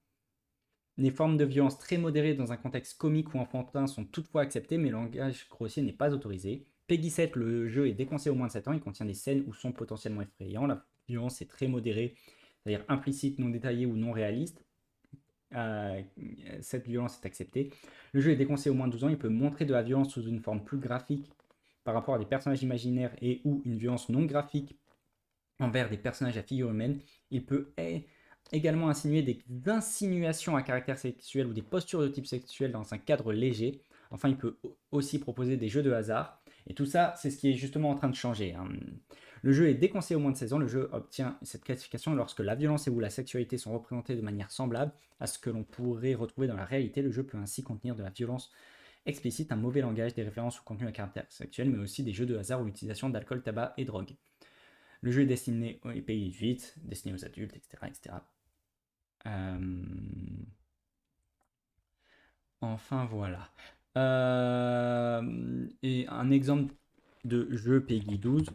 S1: Les formes de violence très modérées dans un contexte comique ou enfantin sont toutefois acceptées, mais le langage grossier n'est pas autorisé. Peggy 7, le jeu est déconseillé au moins de 7 ans. Il contient des scènes ou sons potentiellement effrayants. La violence est très modérée, c'est-à-dire implicite, non détaillée ou non réaliste. Cette violence est acceptée. Le jeu est déconseillé au moins de 12 ans. Il peut montrer de la violence sous une forme plus graphique par rapport à des personnages imaginaires et ou une violence non graphique envers des personnages à figure humaine. Il peut également insinuer des insinuations à caractère sexuel ou des postures de type sexuel dans un cadre léger. Enfin, il peut aussi proposer des jeux de hasard. Et tout ça, c'est ce qui est justement en train de changer, hein. Le jeu est déconseillé aux moins de 16 ans. Le jeu obtient cette classification lorsque la violence et ou la sexualité sont représentées de manière semblable à ce que l'on pourrait retrouver dans la réalité. Le jeu peut ainsi contenir de la violence explicite, un mauvais langage, des références au contenu à caractère sexuel, mais aussi des jeux de hasard ou l'utilisation d'alcool, tabac et drogue. Le jeu est destiné aux pays 18, destiné aux adultes, etc. etc. Enfin voilà. Et un exemple de jeu Peggy 12,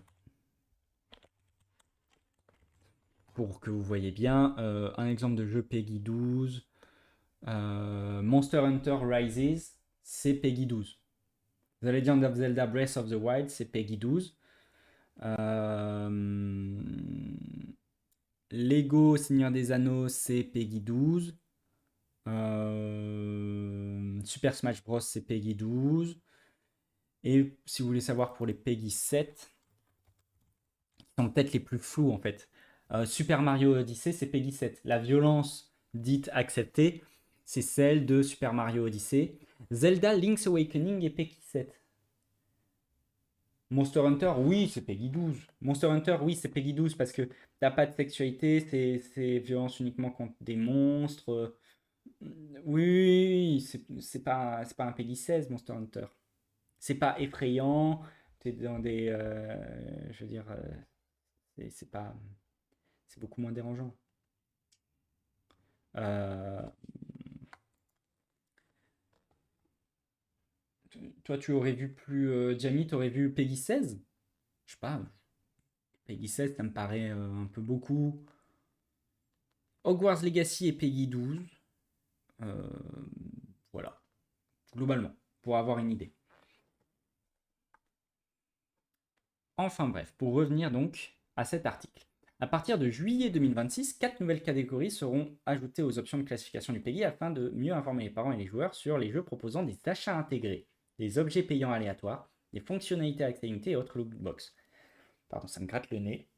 S1: pour que vous voyez bien, un exemple de jeu Peggy 12, Monster Hunter Rises, c'est Peggy 12. The Legend of Zelda Breath of the Wild, c'est Peggy 12. Lego Seigneur des Anneaux, c'est Peggy 12. Super Smash Bros, c'est Peggy 12. Et si vous voulez savoir pour les Peggy 7, qui sont peut-être les plus flous en fait. Super Mario Odyssey, c'est Peggy 7. La violence dite acceptée, c'est celle de Super Mario Odyssey. Zelda Link's Awakening est Peggy 7. Monster Hunter, oui, c'est Peggy 12. Monster Hunter, oui, c'est Peggy 12 parce que t'as pas de sexualité, c'est violence uniquement contre des monstres. Oui, c'est pas un Peggy 16, Monster Hunter. C'est pas effrayant, t'es dans des. Je veux dire, c'est pas. C'est beaucoup moins dérangeant. Euh, Toi, tu aurais vu plus. Jamie, tu aurais vu Peggy 16? Je sais pas, Peggy 16, ça me paraît un peu beaucoup. Hogwarts Legacy et Peggy 12. Euh, voilà, globalement, pour avoir une idée. Enfin bref, pour revenir donc à cet article. À partir de juillet 2026, 4 nouvelles catégories seront ajoutées aux options de classification du PEGI afin de mieux informer les parents et les joueurs sur les jeux proposant des achats intégrés, des objets payants aléatoires, des fonctionnalités à accès limité et autres lootbox. Pardon, ça me gratte le nez.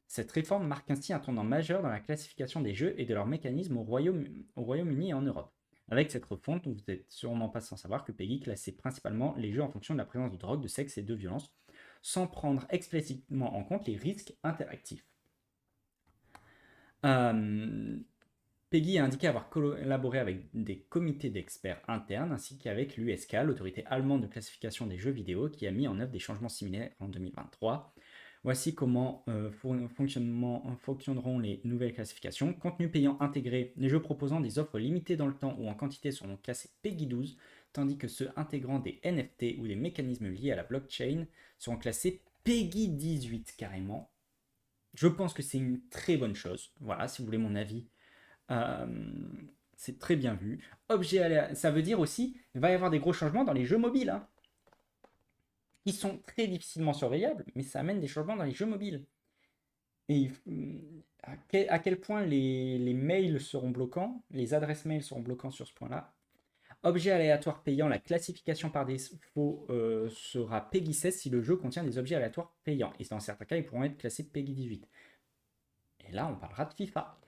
S1: Cette réforme marque ainsi un tournant majeur dans la classification des jeux et de leurs mécanismes au Royaume-Uni et en Europe. Avec cette refonte, vous n'êtes sûrement pas sans savoir que PEGI classait principalement les jeux en fonction de la présence de drogue, de sexe et de violence, sans prendre explicitement en compte les risques interactifs. Peggy a indiqué avoir collaboré avec des comités d'experts internes ainsi qu'avec l'USK, l'autorité allemande de classification des jeux vidéo, qui a mis en œuvre des changements similaires en 2023. Voici comment fonctionneront les nouvelles classifications. Contenu payant intégré, les jeux proposant des offres limitées dans le temps ou en quantité seront classés Peggy 12, tandis que ceux intégrant des NFT ou des mécanismes liés à la blockchain seront classés Peggy 18 carrément. Je pense que c'est une très bonne chose. Voilà, si vous voulez mon avis. Euh, c'est très bien vu. Objet aléatoire, ça veut dire aussi qu'il va y avoir des gros changements dans les jeux mobiles, hein, qui sont très difficilement surveillables, mais ça amène des changements dans les jeux mobiles. Et à quel point les mails seront bloquants, les adresses mails seront bloquants sur ce point-là. Objet aléatoire payant, la classification par défaut sera Peggy 16 si le jeu contient des objets aléatoires payants. Et dans certains cas, ils pourront être classés Peggy 18. Et là, on parlera de FIFA.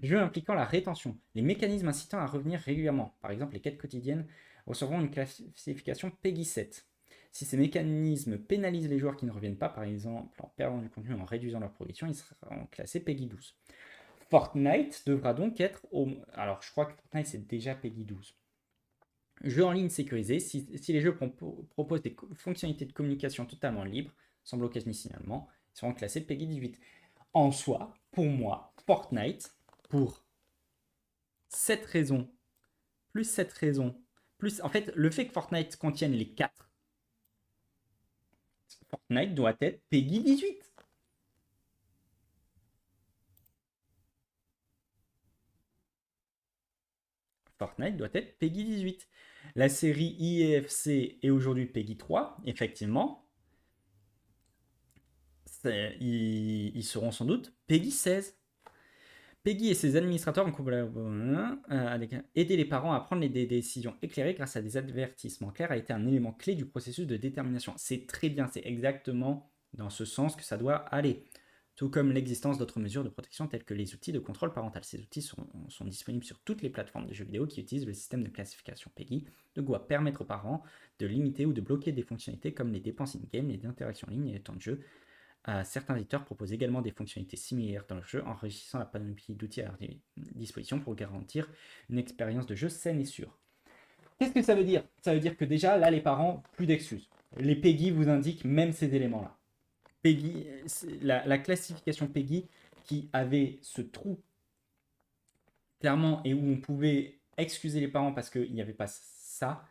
S1: Jeu impliquant la rétention. Les mécanismes incitant à revenir régulièrement, par exemple les quêtes quotidiennes, recevront une classification Peggy 7. Si ces mécanismes pénalisent les joueurs qui ne reviennent pas, par exemple en perdant du contenu ou en réduisant leur progression, ils seront classés Peggy 12. Fortnite devra donc être au... Alors je crois que Fortnite c'est déjà Peggy 12. Jeu en ligne sécurisé, si les jeux proposent des fonctionnalités de communication totalement libres, sans blocage ni signalement, ils seront classés Peggy 18. En soi, pour moi, Fortnite, pour cette raison, plus cette raison, plus en fait le fait que Fortnite contienne les 4, Fortnite doit être Peggy 18. Fortnite doit être Peggy 18. La série IEFC est aujourd'hui Peggy 3, effectivement. Ils seront sans doute Peggy 16. Peggy et ses administrateurs ont aidé les parents à prendre des décisions éclairées grâce à des avertissements clairs a été un élément clé du processus de détermination. C'est très bien, c'est exactement dans ce sens que ça doit aller. tout comme l'existence d'autres mesures de protection telles que les outils de contrôle parental. Ces outils sont disponibles sur toutes les plateformes de jeux vidéo qui utilisent le système de classification PEGI, de quoi permettre aux parents de limiter ou de bloquer des fonctionnalités comme les dépenses in-game, les interactions en ligne et les temps de jeu. Certains éditeurs proposent également des fonctionnalités similaires dans le jeu, enrichissant la panoplie d'outils à leur disposition pour garantir une expérience de jeu saine et sûre. Qu'est-ce que ça veut dire? Ça veut dire que déjà, là, les parents, plus d'excuses. Les PEGI vous indiquent même ces éléments-là. PEGI, la classification PEGI qui avait ce trou, clairement, et où on pouvait excuser les parents parce qu'il n'y avait pas ça,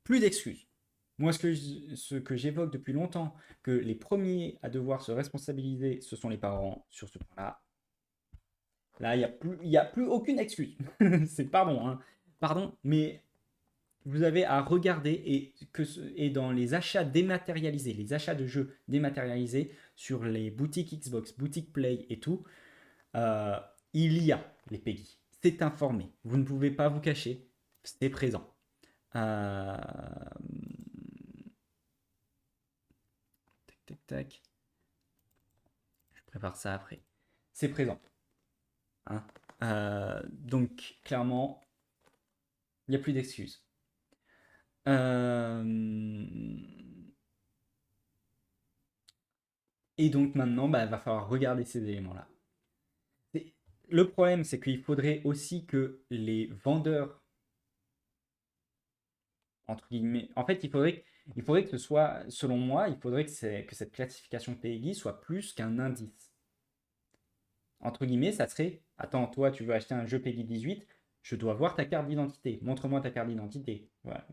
S1: plus d'excuses. Moi, ce que j'évoque depuis longtemps, que les premiers à devoir se responsabiliser, ce sont les parents sur ce point-là. Là, il n'y a plus aucune excuse. C'est pardon, hein. Pardon, mais vous avez à regarder et dans les achats dématérialisés, les achats de jeux dématérialisés sur les boutiques Xbox, boutiques Play et tout, il y a les PEGI. C'est informé. Vous ne pouvez pas vous cacher. C'est présent. Tac, tac, tac. Je prépare ça après. C'est présent. Hein, donc, clairement, il n'y a plus d'excuses. Et donc maintenant, il va falloir regarder ces éléments-là. Le problème, c'est qu'il faudrait aussi que les vendeurs, entre guillemets, en fait, il faudrait que ce soit, selon moi, il faudrait que cette classification PEGI soit plus qu'un indice. Entre guillemets, ça serait, attends, toi, tu veux acheter un jeu PEGI 18, je dois voir ta carte d'identité. Montre-moi ta carte d'identité. Voilà.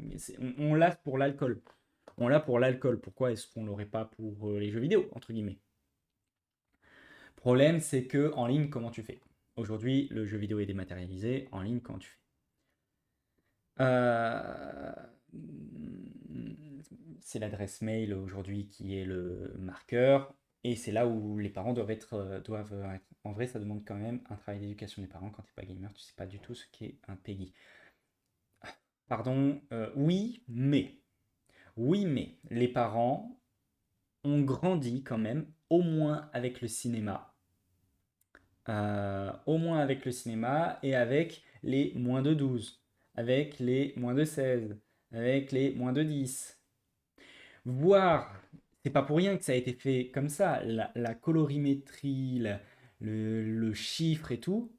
S1: On l'a pour l'alcool. On l'a pour l'alcool. Pourquoi est-ce qu'on l'aurait pas pour les jeux vidéo, entre guillemets? Problème, c'est que en ligne, comment tu fais? Aujourd'hui, le jeu vidéo est dématérialisé. En ligne, comment tu fais? C'est l'adresse mail aujourd'hui qui est le marqueur. Et c'est là où les parents doivent être. En vrai, ça demande quand même un travail d'éducation des parents. Quand tu n'es pas gamer, tu sais pas du tout ce qu'est un PEGI. Pardon, oui, mais. Oui, mais les parents ont grandi quand même, au moins avec le cinéma. Au moins avec le cinéma et avec les moins de 12, avec les moins de 16, avec les moins de 10. Voire, c'est pas pour rien que ça a été fait comme ça, la colorimétrie, le chiffre et tout,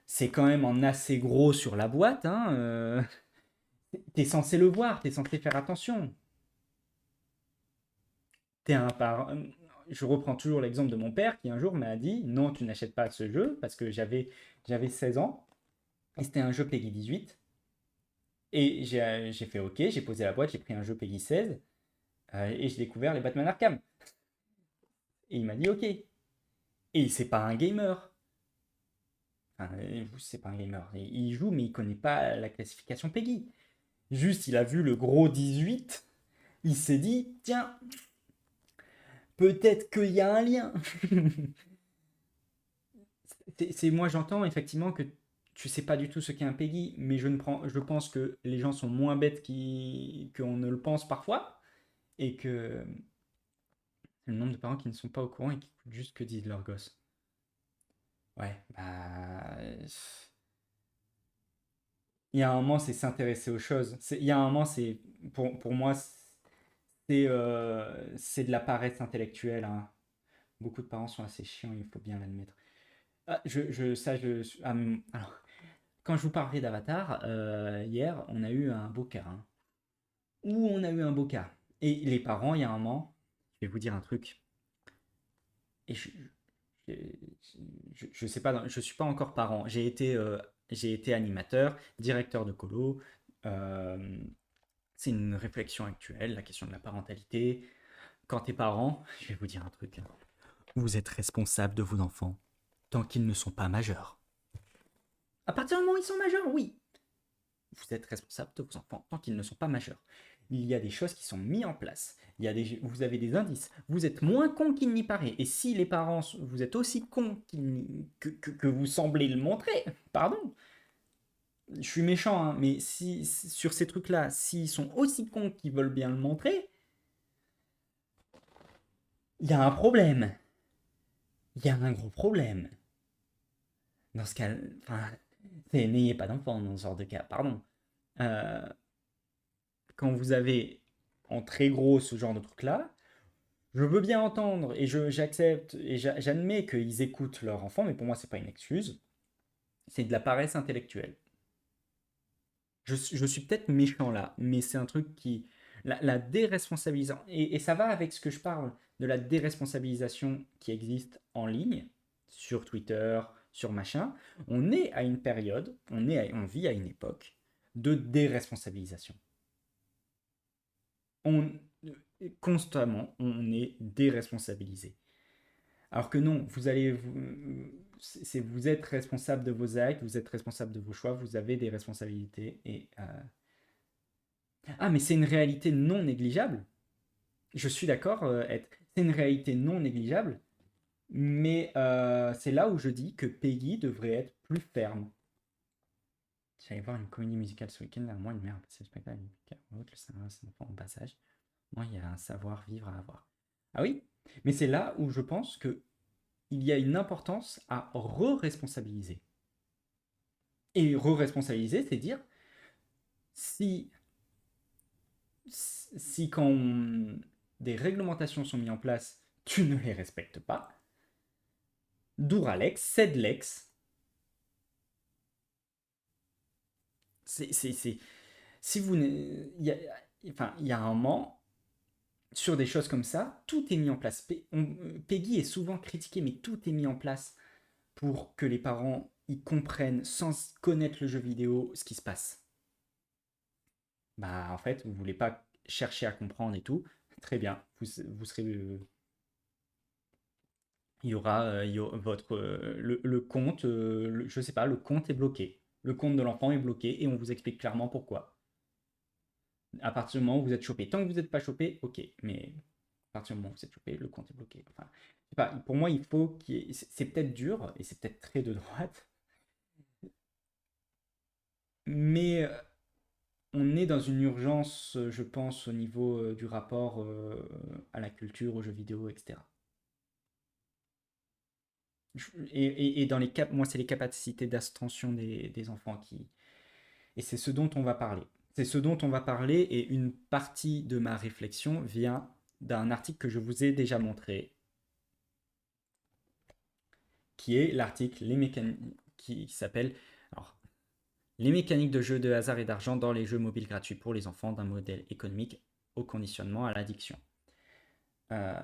S1: c'est quand même en assez gros sur la boîte, hein, t'es censé le voir, t'es censé faire attention. T'es un parent. Je reprends toujours l'exemple de mon père qui un jour m'a dit non, tu n'achètes pas ce jeu parce que j'avais 16 ans et c'était un jeu PEGI 18. Et j'ai fait OK, j'ai posé la boîte, j'ai pris un jeu PEGI 16 et j'ai découvert les Batman Arkham. Et il m'a dit OK. Et c'est pas un gamer. Enfin, c'est pas un gamer. Il joue, mais il connaît pas la classification PEGI. Juste, il a vu le gros 18. Il s'est dit tiens, peut-être qu'il y a un lien. Moi, j'entends effectivement que tu sais pas du tout ce qu'est un PEGI, mais je pense que les gens sont moins bêtes qu'on ne le pense parfois, et que le nombre de parents qui ne sont pas au courant et qui écoutent juste ce que disent leurs gosses. Ouais, il y a un moment, c'est s'intéresser aux choses. Il y a un moment, pour moi, c'est de la paresse intellectuelle, hein. Beaucoup de parents sont assez chiants, il faut bien l'admettre. Ah, alors, quand je vous parlais d'Avatar, hier, on a eu un beau cas, hein. Où on a eu un beau cas. Et les parents, il y a un moment, je vais vous dire un truc. Et je sais pas, je suis pas encore parent. J'ai été animateur, directeur de colo. euh, c'est une réflexion actuelle, la question de la parentalité. Quand t'es parent, je vais vous dire un truc, hein. Vous êtes responsable de vos enfants tant qu'ils ne sont pas majeurs. À partir du moment où ils sont majeurs, oui. Vous êtes responsable de vos enfants tant qu'ils ne sont pas majeurs. Il y a des choses qui sont mises en place. Vous avez des indices. Vous êtes moins con qu'il n'y paraît. Et si les parents, vous êtes aussi con que vous semblez le montrer, pardon, je suis méchant, hein, mais si sur ces trucs-là, s'ils sont aussi cons qu'ils veulent bien le montrer, il y a un problème. il y a un gros problème. Dans ce cas, enfin, n'ayez pas d'enfant dans ce genre de cas, pardon. Euh, Quand vous avez en très gros ce genre de truc-là, je veux bien entendre et j'accepte et j'admets qu'ils écoutent leur enfant, mais pour moi, c'est pas une excuse. C'est de la paresse intellectuelle. Je suis peut-être méchant là, mais c'est un truc qui. La déresponsabilisation. Et ça va avec ce que je parle de la déresponsabilisation qui existe en ligne, sur Twitter, sur machin. On est à une période, on vit à une époque de déresponsabilisation. On, Constamment, on est déresponsabilisé. Alors que non, vous êtes responsable de vos actes, vous êtes responsable de vos choix, vous avez des responsabilités. Ah, mais c'est une réalité non négligeable. Je suis d'accord, c'est une réalité non négligeable, mais c'est là où je dis que Peggy devrait être plus ferme. J'allais voir une comédie musicale ce week-end, moi une mère c'est le spectacle musical, l'autre le un enfant en bas âge. Moi, il y a un savoir-vivre à avoir. Ah oui, mais c'est là où je pense que il y a une importance à re-responsabiliser. Et re-responsabiliser, c'est dire si, si quand des réglementations sont mises en place, tu ne les respectes pas, Duralex, Cedlex, c'est si vous enfin, il y a un moment, sur des choses comme ça, tout est mis en place. Peggy est souvent critiqué, mais tout est mis en place pour que les parents y comprennent, sans connaître le jeu vidéo, ce qui se passe. Bah, en fait, vous voulez pas chercher à comprendre et tout. Très bien, vous serez. Il y aura votre. Le compte, je sais pas, le compte est bloqué. Le compte de l'enfant est bloqué et on vous explique clairement pourquoi. À partir du moment où vous êtes chopé. Tant que vous n'êtes pas chopé, ok. Mais à partir du moment où vous êtes chopé, le compte est bloqué. Enfin, je sais pas, pour moi, il faut qu'il y ait. C'est peut-être dur et c'est peut-être très de droite. Mais on est dans une urgence, je pense, au niveau du rapport à la culture, aux jeux vidéo, etc. Et dans les moi, c'est les capacités d'abstention des enfants qui. Et c'est ce dont on va parler. C'est ce dont on va parler, et une partie de ma réflexion vient d'un article que je vous ai déjà montré, qui est l'article Les mécaniques, qui s'appelle alors, Les mécaniques de jeu de hasard et d'argent dans les jeux mobiles gratuits pour les enfants, d'un modèle économique au conditionnement à l'addiction. Euh,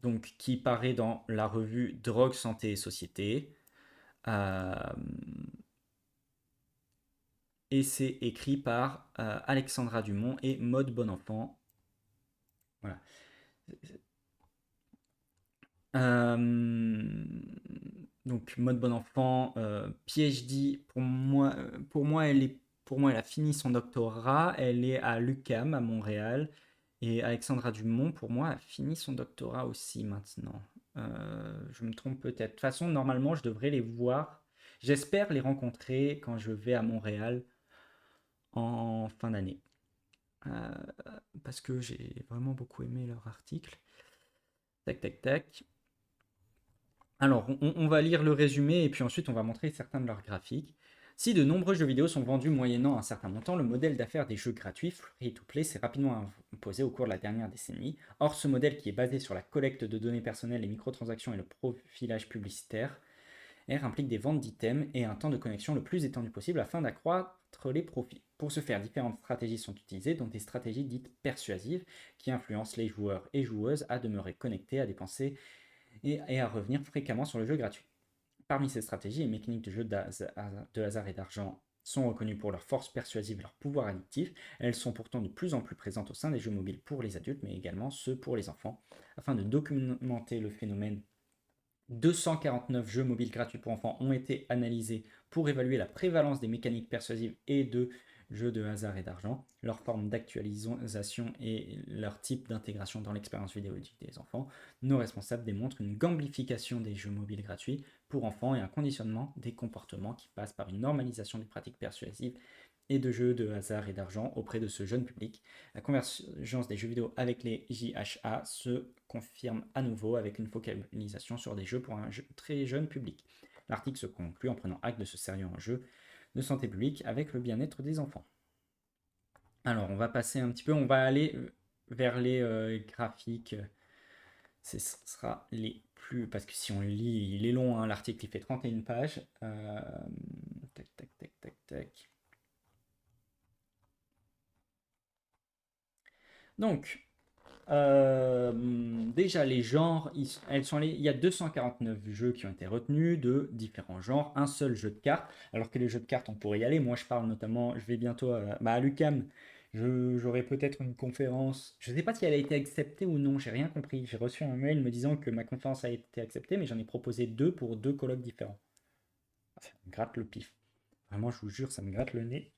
S1: donc, qui paraît dans la revue Drogue, Santé et Société. Euh, et c'est écrit par Alexandra Dumont et Maude Bonenfant. Voilà. Euh, donc Maude Bonenfant, PhD, pour moi, elle a fini son doctorat, elle est à l'UQAM à Montréal, et Alexandra Dumont, pour moi, a fini son doctorat aussi maintenant. Je me trompe peut-être. De toute façon, normalement, je devrais les voir. J'espère les rencontrer quand je vais à Montréal en fin d'année. Euh, Parce que j'ai vraiment beaucoup aimé leur article. Tac, tac, tac. Alors, on va lire le résumé et puis ensuite on va montrer certains de leurs graphiques. Si de nombreux jeux vidéo sont vendus moyennant un certain montant, le modèle d'affaires des jeux gratuits free-to-play s'est rapidement imposé au cours de la dernière décennie. Or, ce modèle qui est basé sur la collecte de données personnelles, les microtransactions et le profilage publicitaire implique des ventes d'items et un temps de connexion le plus étendu possible afin d'accroître les profits. Pour ce faire, différentes stratégies sont utilisées, dont des stratégies dites persuasives qui influencent les joueurs et joueuses à demeurer connectés, à dépenser et à revenir fréquemment sur le jeu gratuit. Parmi ces stratégies, les mécaniques de jeu de hasard et d'argent sont reconnues pour leur force persuasive et leur pouvoir addictif. Elles sont pourtant de plus en plus présentes au sein des jeux mobiles pour les adultes, mais également ceux pour les enfants. Afin de documenter le phénomène, 249 jeux mobiles gratuits pour enfants ont été analysés pour évaluer la prévalence des mécaniques persuasives et de jeux de hasard et d'argent, leur forme d'actualisation et leur type d'intégration dans l'expérience vidéoludique des enfants. Nos responsables démontrent une gambification des jeux mobiles gratuits pour enfants et un conditionnement des comportements qui passe par une normalisation des pratiques persuasives et de jeux de hasard et d'argent auprès de ce jeune public. La convergence des jeux vidéo avec les JHA se confirme à nouveau avec une focalisation sur des jeux pour un très jeune public. L'article se conclut en prenant acte de ce sérieux enjeu de santé publique avec le bien-être des enfants. Alors, on va passer un petit peu, on va aller vers les graphiques. Ce sera les plus... Parce que si on lit, il est long, hein, l'article il fait 31 pages. Tac, tac, tac, tac, tac. Donc, déjà les genres, il y a 249 jeux qui ont été retenus de différents genres, un seul jeu de cartes, alors que les jeux de cartes on pourrait y aller. Moi je parle notamment, je vais bientôt à l'UQAM, j'aurai peut-être une conférence, je ne sais pas si elle a été acceptée ou non, j'ai rien compris, j'ai reçu un mail me disant que ma conférence a été acceptée, mais j'en ai proposé deux pour deux colloques différents. Ça me gratte le pif, vraiment je vous jure, ça me gratte le nez.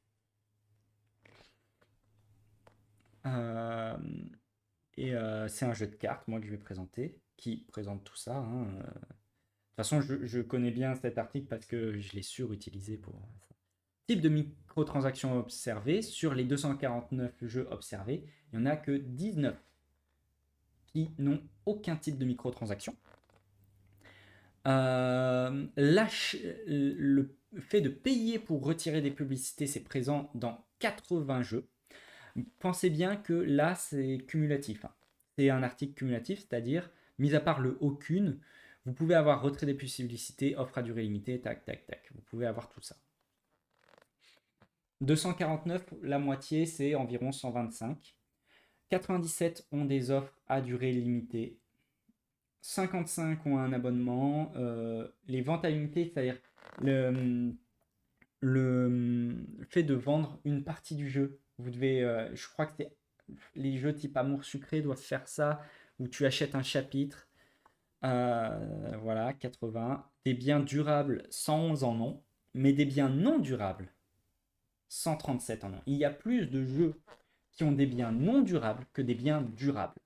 S1: Et c'est un jeu de cartes, moi, que je vais présenter, qui présente tout ça, hein. De toute façon, je connais bien cet article parce que je l'ai surutilisé pour ça. Type de microtransactions observées. Sur les 249 jeux observés, il n'y en a que 19 qui n'ont aucun type de microtransaction. Le fait de payer pour retirer des publicités, c'est présent dans 80 jeux. Pensez bien que là, c'est cumulatif, hein. C'est un article cumulatif, c'est-à-dire, mis à part le aucune, vous pouvez avoir retrait des publicités, offre à durée limitée, tac, tac, tac. Vous pouvez avoir tout ça. 249, la moitié, c'est environ 125. 97 ont des offres à durée limitée. 55 ont un abonnement. Les ventes à l'unité, c'est-à-dire le fait de vendre une partie du jeu. Vous devez, je crois que c'est les jeux type Amour Sucré doivent faire ça, où tu achètes un chapitre. Voilà, 80. Des biens durables, 111 en ont, mais des biens non durables, 137 en ont. Il y a plus de jeux qui ont des biens non durables que des biens durables.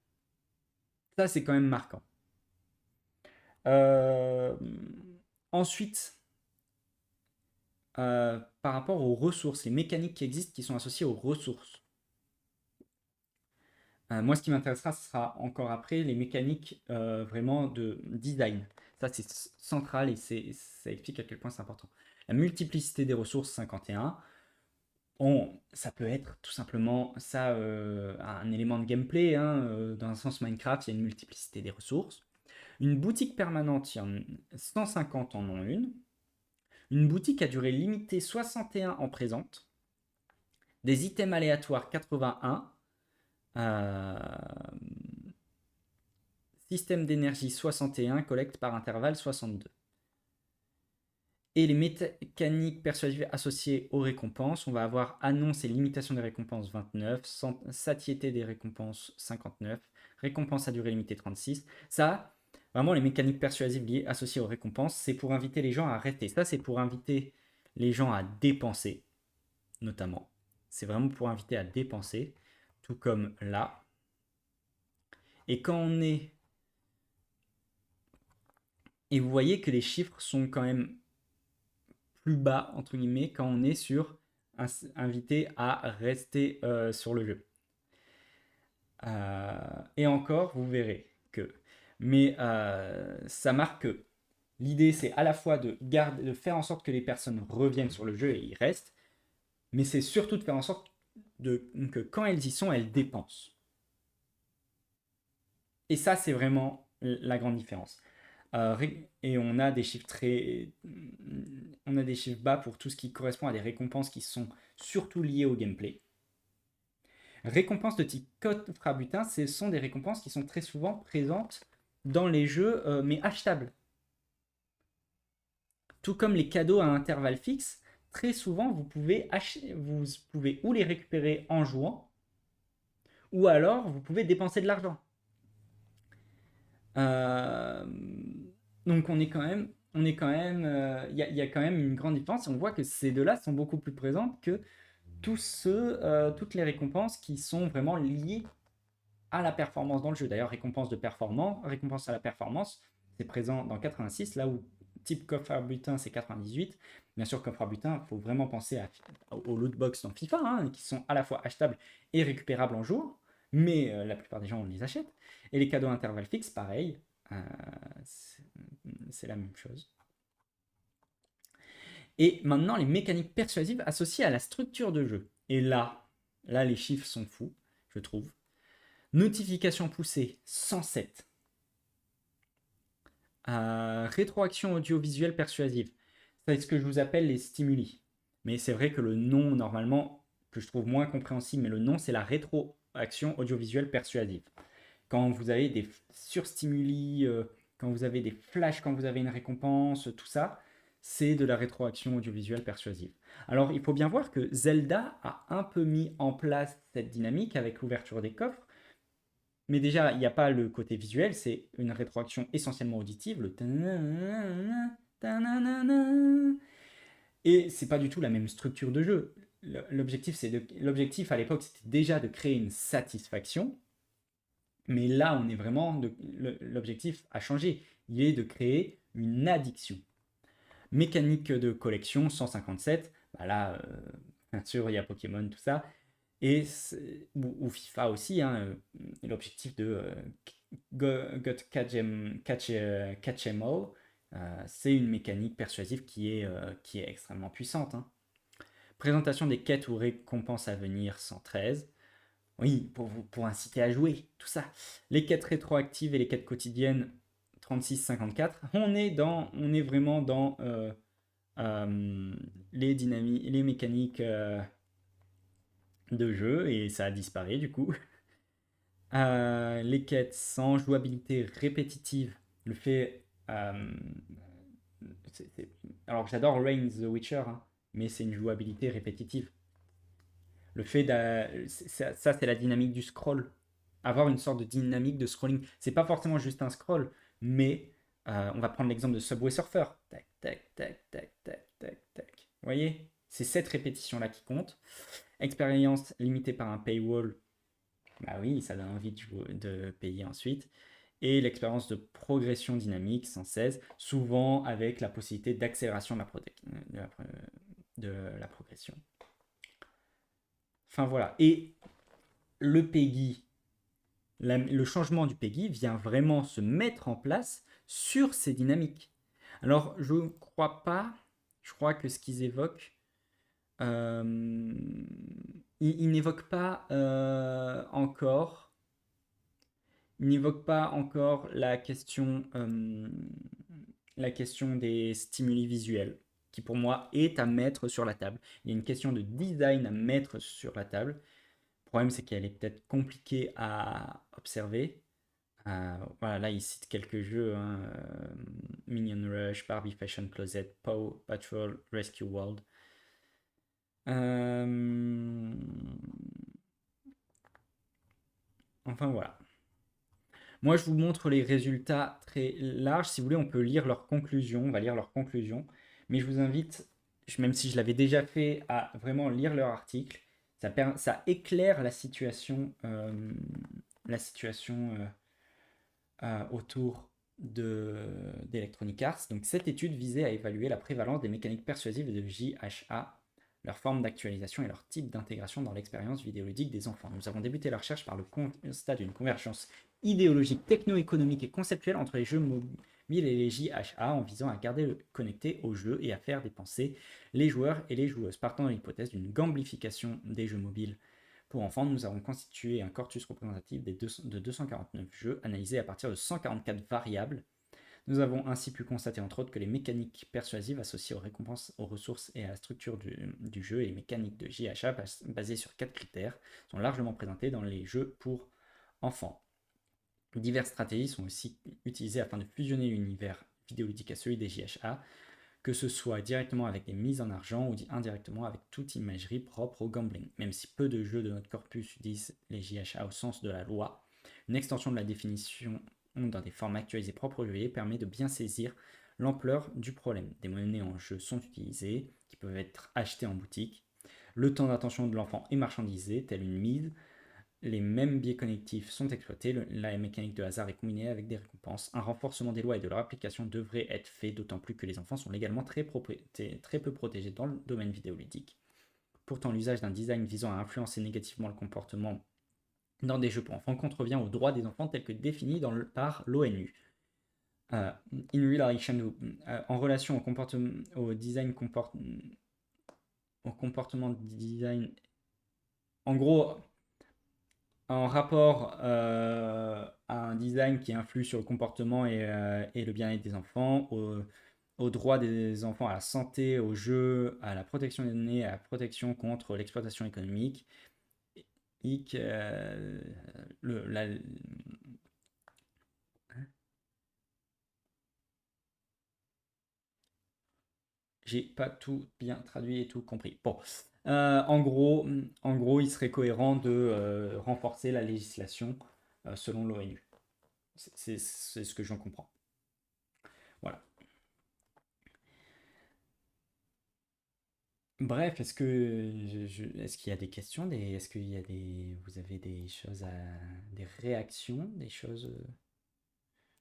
S1: Ça, c'est quand même marquant. Ensuite, par rapport aux ressources, les mécaniques qui existent qui sont associées aux ressources. Moi, ce qui m'intéressera, ce sera encore après les mécaniques vraiment de design. Ça, c'est central et ça explique à quel point c'est important. La multiplicité des ressources, 51. Ça peut être tout simplement ça, un élément de gameplay, hein, dans un sens Minecraft, il y a une multiplicité des ressources. Une boutique permanente, 150 en ont une. Une boutique à durée limitée, 61 en présente. Des items aléatoires, 81. Système d'énergie 61, collecte par intervalle 62. Et les mécaniques persuasives associées aux récompenses, on va avoir annonce et limitation des récompenses 29, satiété des récompenses 59, récompense à durée limitée 36. Ça, vraiment les mécaniques persuasives liées associées aux récompenses, c'est pour inviter les gens à rester. Ça, c'est pour inviter les gens à dépenser, notamment. C'est vraiment pour inviter à dépenser, tout comme là. Et quand on est... Et vous voyez que les chiffres sont quand même plus bas, entre guillemets, quand on est sur invité à rester sur le jeu. Et encore, vous verrez que... Mais ça marque que l'idée, c'est à la fois de faire en sorte que les personnes reviennent sur le jeu et y restent, mais c'est surtout de faire en sorte que quand elles y sont, elles dépensent. Et ça, c'est vraiment la grande différence. Et on a des chiffres on a des chiffres bas pour tout ce qui correspond à des récompenses qui sont surtout liées au gameplay. Récompenses de type coffre à butin, ce sont des récompenses qui sont très souvent présentes dans les jeux, mais achetables. Tout comme les cadeaux à intervalles fixes, très souvent vous pouvez ou les récupérer en jouant, ou alors vous pouvez dépenser de l'argent. Donc on est quand même, il y a quand même une grande différence. Et on voit que ces deux-là sont beaucoup plus présentes que toutes les récompenses qui sont vraiment liées à la performance dans le jeu. D'ailleurs, récompense à la performance, c'est présent dans 86, là où type coffre à butin, c'est 98. Bien sûr, coffre à butin, il faut vraiment penser aux lootbox dans FIFA, hein, qui sont à la fois achetables et récupérables en jour, mais la plupart des gens, on les achète. Et les cadeaux intervalles fixes, pareil, c'est la même chose. Et maintenant, les mécaniques persuasives associées à la structure de jeu. Et là, les chiffres sont fous, je trouve. Notification poussée, 107. Rétroaction audiovisuelle persuasive. C'est ce que je vous appelle les stimuli. Mais c'est vrai que le nom, normalement, que je trouve moins compréhensible, mais le nom, c'est la rétroaction audiovisuelle persuasive. Quand vous avez des surstimuli, quand vous avez des flashs, quand vous avez une récompense, tout ça, c'est de la rétroaction audiovisuelle persuasive. Alors, il faut bien voir que Zelda a un peu mis en place cette dynamique avec l'ouverture des coffres, mais déjà, il n'y a pas le côté visuel, c'est une rétroaction essentiellement auditive, le et c'est pas du tout la même structure de jeu. L'objectif à l'époque, c'était déjà de créer une satisfaction, mais là, on est vraiment l'objectif a changé. Il est de créer une addiction. Mécanique de collection 157, bah là, bien sûr, il y a Pokémon, tout ça. Et ou FIFA aussi, hein, l'objectif de Got Catch 'em All, c'est une mécanique persuasive qui est extrêmement puissante, hein. Présentation des quêtes ou récompenses à venir 113. Oui, pour inciter à jouer, tout ça. Les quêtes rétroactives et les quêtes quotidiennes 36-54. On est vraiment dans les mécaniques de jeu et ça a disparu du coup. Les quêtes sans jouabilité répétitive, le fait. Alors j'adore Reign the Witcher, hein, mais c'est une jouabilité répétitive. Le fait ça, c'est la dynamique du scroll. Avoir une sorte de dynamique de scrolling. C'est pas forcément juste un scroll, mais on va prendre l'exemple de Subway Surfer. Tac, tac, tac, tac, tac, tac, tac. Vous voyez? C'est cette répétition-là qui compte. Expérience limitée par un paywall. Bah oui, ça donne envie de payer ensuite. Et l'expérience de progression dynamique 116, souvent avec la possibilité d'accélération de la progression. Enfin voilà. Et le PEGI, le changement du PEGI vient vraiment se mettre en place sur ces dynamiques. Alors, je ne crois pas, je crois que ce qu'ils évoquent, ils n'évoquent pas encore, la question des stimuli visuels, qui pour moi est à mettre sur la table. Il y a une question de design à mettre sur la table. Le problème, c'est qu'elle est peut-être compliquée à observer. Voilà, là, il cite quelques jeux, hein, Minion Rush, Barbie Fashion Closet, Paw Patrol, Rescue World. Enfin, voilà. Moi, je vous montre les résultats très larges. Si vous voulez, on peut lire leurs conclusions. On va lire leurs conclusions. Mais je vous invite, même si je l'avais déjà fait, à vraiment lire leur article. Ça éclaire la situation autour d'Electronic Arts. Donc, cette étude visait à évaluer la prévalence des mécaniques persuasives de JHA, leur forme d'actualisation et leur type d'intégration dans l'expérience vidéoludique des enfants. Nous avons débuté la recherche par le constat d'une convergence idéologique, techno-économique et conceptuelle entre les jeux mobiles et les JHA en visant à garder connectés aux jeux et à faire dépenser les joueurs et les joueuses. Partant de l'hypothèse d'une gamblification des jeux mobiles pour enfants, nous avons constitué un corpus représentatif de 249 jeux analysés à partir de 144 variables. Nous avons ainsi pu constater entre autres que les mécaniques persuasives associées aux récompenses, aux ressources et à la structure du jeu et les mécaniques de JHA basées sur 4 critères sont largement présentées dans les jeux pour enfants. Diverses stratégies sont aussi utilisées afin de fusionner l'univers vidéoludique à celui des JHA, que ce soit directement avec des mises en argent ou indirectement avec toute imagerie propre au gambling. Même si peu de jeux de notre corpus utilisent les JHA au sens de la loi, une extension de la définition dans des formes actualisées propres au jeu permet de bien saisir l'ampleur du problème. Des monnaies en jeu sont utilisées, qui peuvent être achetées en boutique. Le temps d'attention de l'enfant est marchandisé, tel une mise. les mêmes biais cognitifs sont exploités, la mécanique de hasard est combinée avec des récompenses. Un renforcement des lois et de leur application devrait être fait, d'autant plus que les enfants sont légalement très peu protégés dans le domaine vidéoludique. Pourtant, l'usage d'un design visant à influencer négativement le comportement dans des jeux pour enfants contrevient aux droits des enfants tels que définis par l'ONU. In relation en relation au design au comportement de design, en gros, en rapport à un design qui influe sur le comportement et le bien-être des enfants, aux droits des enfants, à la santé, au jeu, à la protection des données, à la protection contre l'exploitation économique. Le, la, J'ai pas tout bien traduit et tout compris. Bon, en gros, il serait cohérent de renforcer la législation selon l'ONU. C'est ce que j'en comprends. Voilà. Bref, est-ce qu'il y a des questions, est-ce qu'il y a vous avez des choses des réactions, des choses.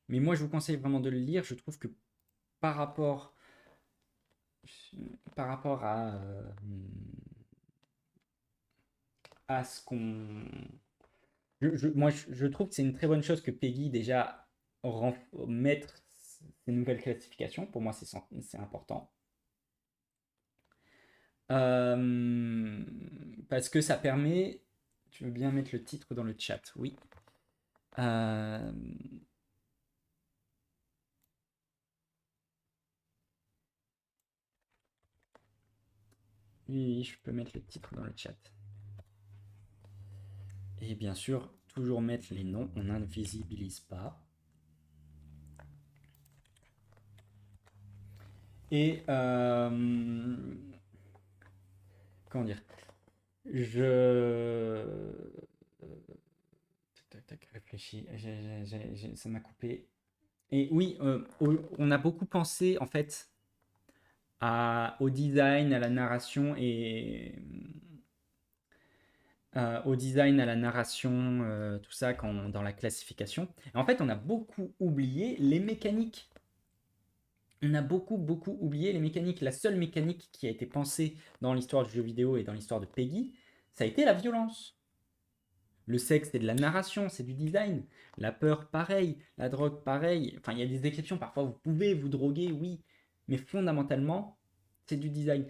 S1: Mais moi, je vous conseille vraiment de le lire. Je trouve que par rapport, par rapport à ce qu'on moi, je trouve que c'est une très bonne chose que Peggy déjà mettre ces nouvelles classifications. Pour moi, c'est important. Euh, Parce que ça permet. Tu veux bien mettre le titre dans le chat? Oui. Euh, oui, je peux mettre le titre dans le chat. Et bien sûr, toujours mettre les noms. On n'invisibilise pas. Et comment dire? Je tac tac réfléchis. Ça m'a coupé. Et oui, on a beaucoup pensé en fait au design, à la narration et au design, à la narration, tout ça dans la classification. Et en fait, on a beaucoup oublié les mécaniques. On a beaucoup oublié les mécaniques. La seule mécanique qui a été pensée dans l'histoire du jeu vidéo et dans l'histoire de Peggy, ça a été la violence. Le sexe, c'est de la narration, c'est du design. La peur, pareil. La drogue, pareil. Enfin, il y a des exceptions. Parfois, vous pouvez vous droguer, oui. Mais fondamentalement, c'est du design.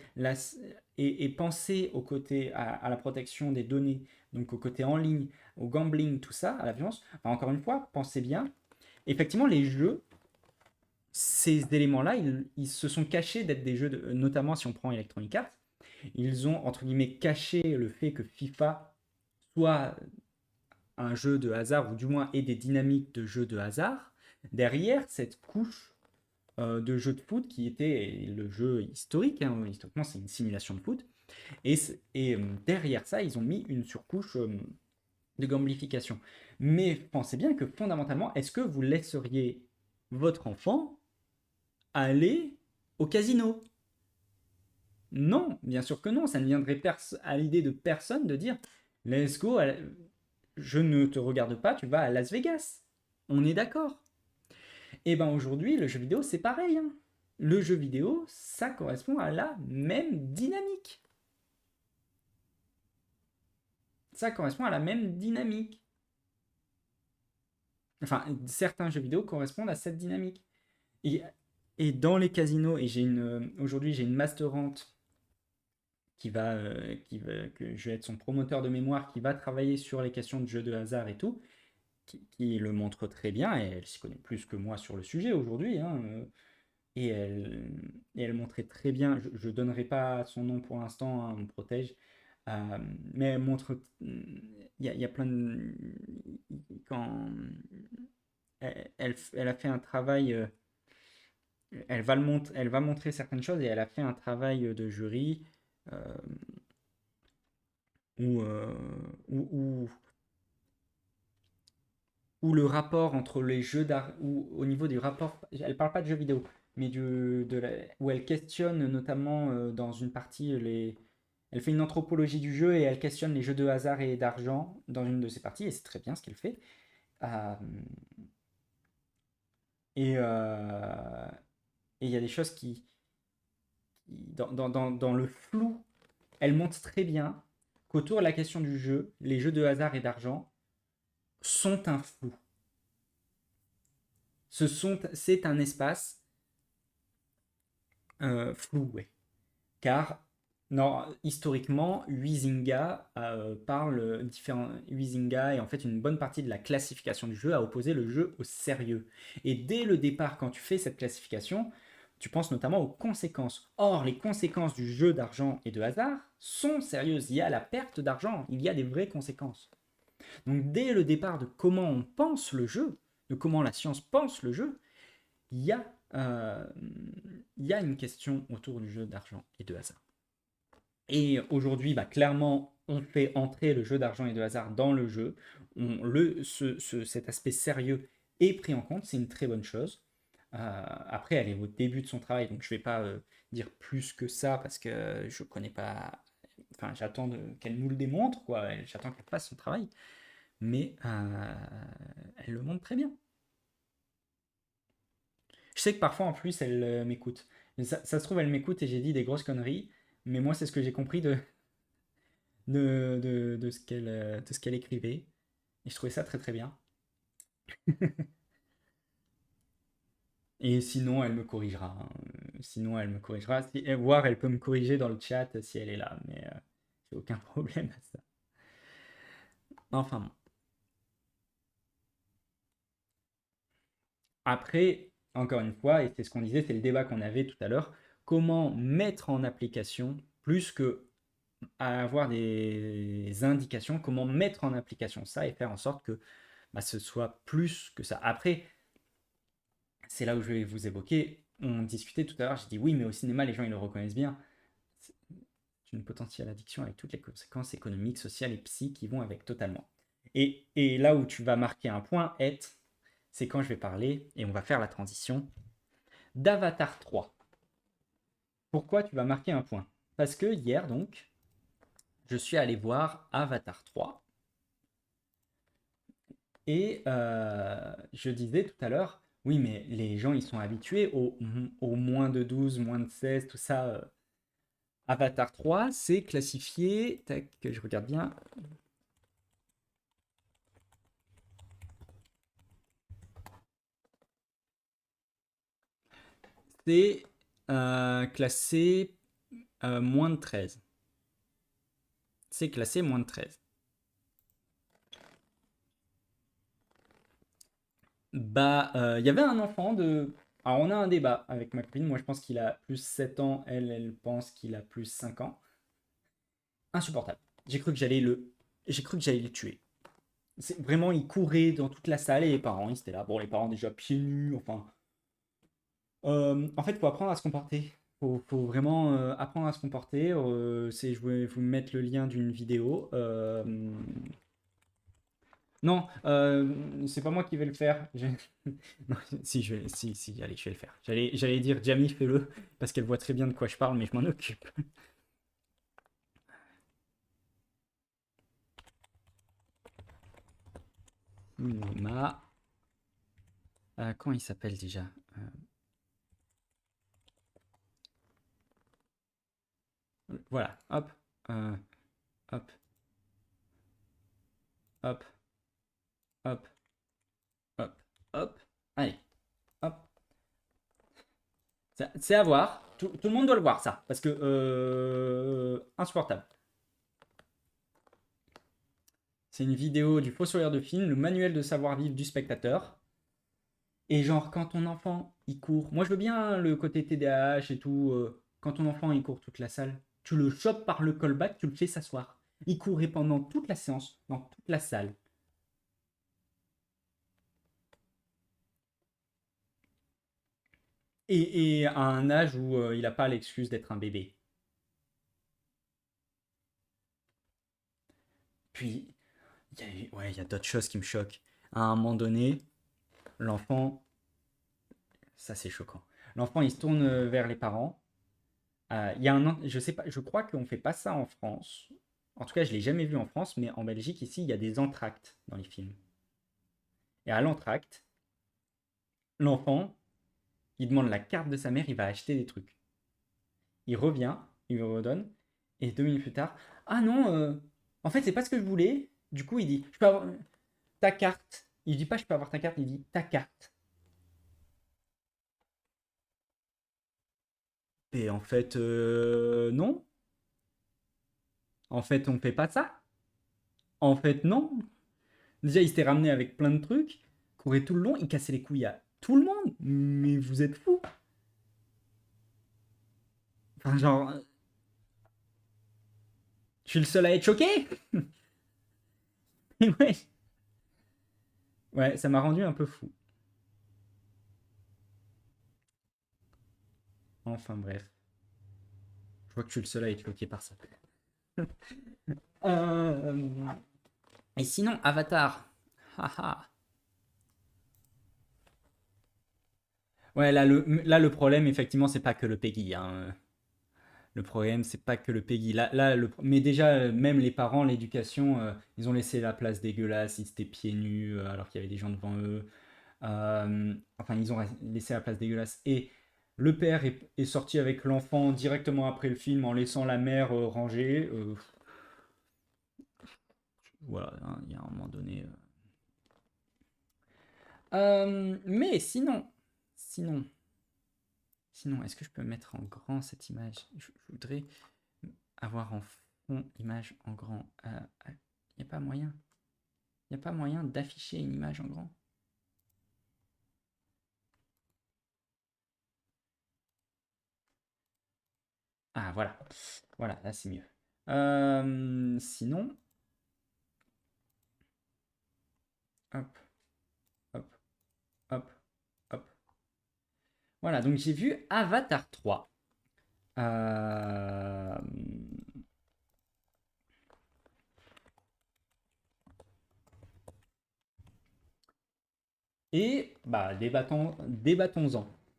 S1: Et penser au côté, à la protection des données, donc au côté en ligne, au gambling, tout ça, à la violence. Enfin, encore une fois, pensez bien. Effectivement, les jeux, ces éléments-là, ils se sont cachés d'être des jeux, notamment si on prend Electronic Arts, ils ont, entre guillemets, caché le fait que FIFA soit un jeu de hasard, ou du moins ait des dynamiques de jeu de hasard, derrière cette couche de jeu de foot qui était le jeu historique, hein, historiquement c'est une simulation de foot, et derrière ça ils ont mis une surcouche de gamblification. Mais pensez bien que fondamentalement, est-ce que vous laisseriez votre enfant aller au casino? Non, bien sûr que non, ça ne viendrait à l'idée de personne de dire let's go, je ne te regarde pas, tu vas à Las Vegas. On est d'accord. Et ben aujourd'hui, le jeu vidéo, c'est pareil, hein. Le jeu vidéo, ça correspond à la même dynamique. Ça correspond à la même dynamique. Enfin, certains jeux vidéo correspondent à cette dynamique. Et, et dans les casinos, et aujourd'hui j'ai une masterante que je vais être son promoteur de mémoire, qui va travailler sur les questions de jeux de hasard et tout, qui le montre très bien, et elle s'y connaît plus que moi sur le sujet aujourd'hui, hein, et elle montrait très bien, je ne donnerai pas son nom pour l'instant, hein, on me protège, mais elle montre, il y a plein de... Quand elle a fait un travail, elle va montrer certaines choses, et elle a fait un travail de jury euh, où, euh, où, où, où le rapport entre les jeux d'art, ou au niveau du rapport, elle parle pas de jeux vidéo, mais où elle questionne notamment dans une partie Elle fait une anthropologie du jeu et elle questionne les jeux de hasard et d'argent dans une de ses parties, et c'est très bien ce qu'elle fait. Euh, et euh, et il y a des choses dans le flou, elle montre très bien qu'autour de la question du jeu, les jeux de hasard et d'argent sont un flou. C'est un espace flou, ouais. Car non, historiquement, Huizinga Huizinga est en fait une bonne partie de la classification du jeu à opposer le jeu au sérieux. Et dès le départ, quand tu fais cette classification, tu penses notamment aux conséquences. Or, les conséquences du jeu d'argent et de hasard sont sérieuses. Il y a la perte d'argent, il y a des vraies conséquences. Donc, dès le départ de comment on pense le jeu, de comment la science pense le jeu, il y a, euh, il y a une question autour du jeu d'argent et de hasard. Et aujourd'hui, bah, clairement, on fait entrer le jeu d'argent et de hasard dans le jeu. Cet aspect sérieux est pris en compte, c'est une très bonne chose. Après, elle est au début de son travail, donc je ne vais pas dire plus que ça parce que je ne connais pas. Enfin, qu'elle nous le démontre, quoi. J'attends qu'elle fasse son travail. Mais elle le montre très bien. Je sais que parfois, en plus, elle m'écoute. Ça se trouve, elle m'écoute et j'ai dit des grosses conneries. Mais moi, c'est ce que j'ai compris de ce qu'elle écrivait. Et je trouvais ça très très bien. Et sinon, elle me corrigera, hein. Sinon, elle me corrigera. Voire, elle peut me corriger dans le chat si elle est là. Mais j'ai aucun problème à ça. Enfin bon. Après, encore une fois, et c'est ce qu'on disait, c'est le débat qu'on avait tout à l'heure, comment mettre en application, plus que à avoir des indications, comment mettre en application ça et faire en sorte que bah, ce soit plus que ça. Après, c'est là où je vais vous évoquer. On discutait tout à l'heure, j'ai dit oui, mais au cinéma, les gens ils le reconnaissent bien. C'est une potentielle addiction avec toutes les conséquences économiques, sociales et psy qui vont avec totalement. Et là où tu vas marquer un point, c'est quand je vais parler, et on va faire la transition, d'Avatar 3. Pourquoi tu vas marquer un point? Parce que hier, donc, je suis allé voir Avatar 3, et je disais tout à l'heure, oui, mais les gens, ils sont habitués au moins de 12, moins de 16, tout ça. Avatar 3, c'est classifié, tac, que je regarde bien, c'est classé moins de 13. C'est classé moins de 13. Bah, il y avait un enfant de... Alors, on a un débat avec ma copine. Moi, je pense qu'il a plus 7 ans. Elle pense qu'il a plus 5 ans. Insupportable. J'ai cru que j'allais le tuer. Vraiment, il courait dans toute la salle et les parents, ils étaient là. Bon, les parents déjà pieds nus, enfin... En fait, il faut apprendre à se comporter. Faut vraiment apprendre à se comporter. Je vais vous mettre le lien d'une vidéo. Non, c'est pas moi qui vais le faire. Non, si, allez, je vais le faire. J'allais dire Jamie, fais-le, parce qu'elle voit très bien de quoi je parle, mais je m'en occupe. Minima. Comment il s'appelle déjà? Voilà, hop, euh, hop, hop, hop, hop, hop. Allez, hop. C'est à voir. Tout le monde doit le voir, ça, parce que insupportable. C'est une vidéo du fossoyeur de film, le manuel de savoir-vivre du spectateur. Et genre, quand ton enfant, il court, moi je veux bien le côté TDAH et tout, quand ton enfant, il court toute la salle, tu le chopes par le callback, tu le fais s'asseoir. Il courait pendant toute la séance, dans toute la salle. Et à un âge où il n'a pas l'excuse d'être un bébé. Puis, ouais, il y a d'autres choses qui me choquent. À un moment donné, l'enfant, ça c'est choquant. L'enfant, il se tourne vers les parents. Il y a je sais pas, je crois qu'on fait pas ça en France. En tout cas, je l'ai jamais vu en France, mais en Belgique, ici, il y a des entr'actes dans les films. Et à l'entracte, l'enfant, il demande la carte de sa mère, il va acheter des trucs. Il revient, il lui redonne, et 2 minutes plus tard, ah non, en fait, c'est pas ce que je voulais. Du coup, il dit, je peux avoir ta carte. Il dit pas, je peux avoir ta carte, il dit ta carte. Et en fait, non. En fait, on fait pas ça. En fait, non. Déjà, il s'était ramené avec plein de trucs, courait tout le long, il cassait les couilles à tout le monde. Mais vous êtes fous. Enfin, genre, je suis le seul à être choqué. Ouais. Ouais, ça m'a rendu un peu fou. Enfin bref, je vois que je suis le seul à être choqué par ça. Euh, Et sinon, Avatar. Haha. Ouais, là, le problème, effectivement, c'est pas que le Peggy, hein. Le problème, c'est pas que le Peggy. Mais déjà, même les parents, l'éducation, ils ont laissé la place dégueulasse, ils étaient pieds nus alors qu'il y avait des gens devant eux. Enfin, ils ont laissé la place dégueulasse. Et le père est sorti avec l'enfant directement après le film en laissant la mère rangée. Voilà, hein, il y a un moment donné. Mais sinon, est-ce que je peux mettre en grand cette image? Je voudrais avoir en fond image en grand. Il n'y a pas moyen. Il n'y a pas moyen d'afficher une image en grand. Ah, voilà. Voilà, là, c'est mieux. Sinon, hop, hop, hop, hop. Voilà, donc j'ai vu Avatar 3. Euh, Et bah, débattons-en.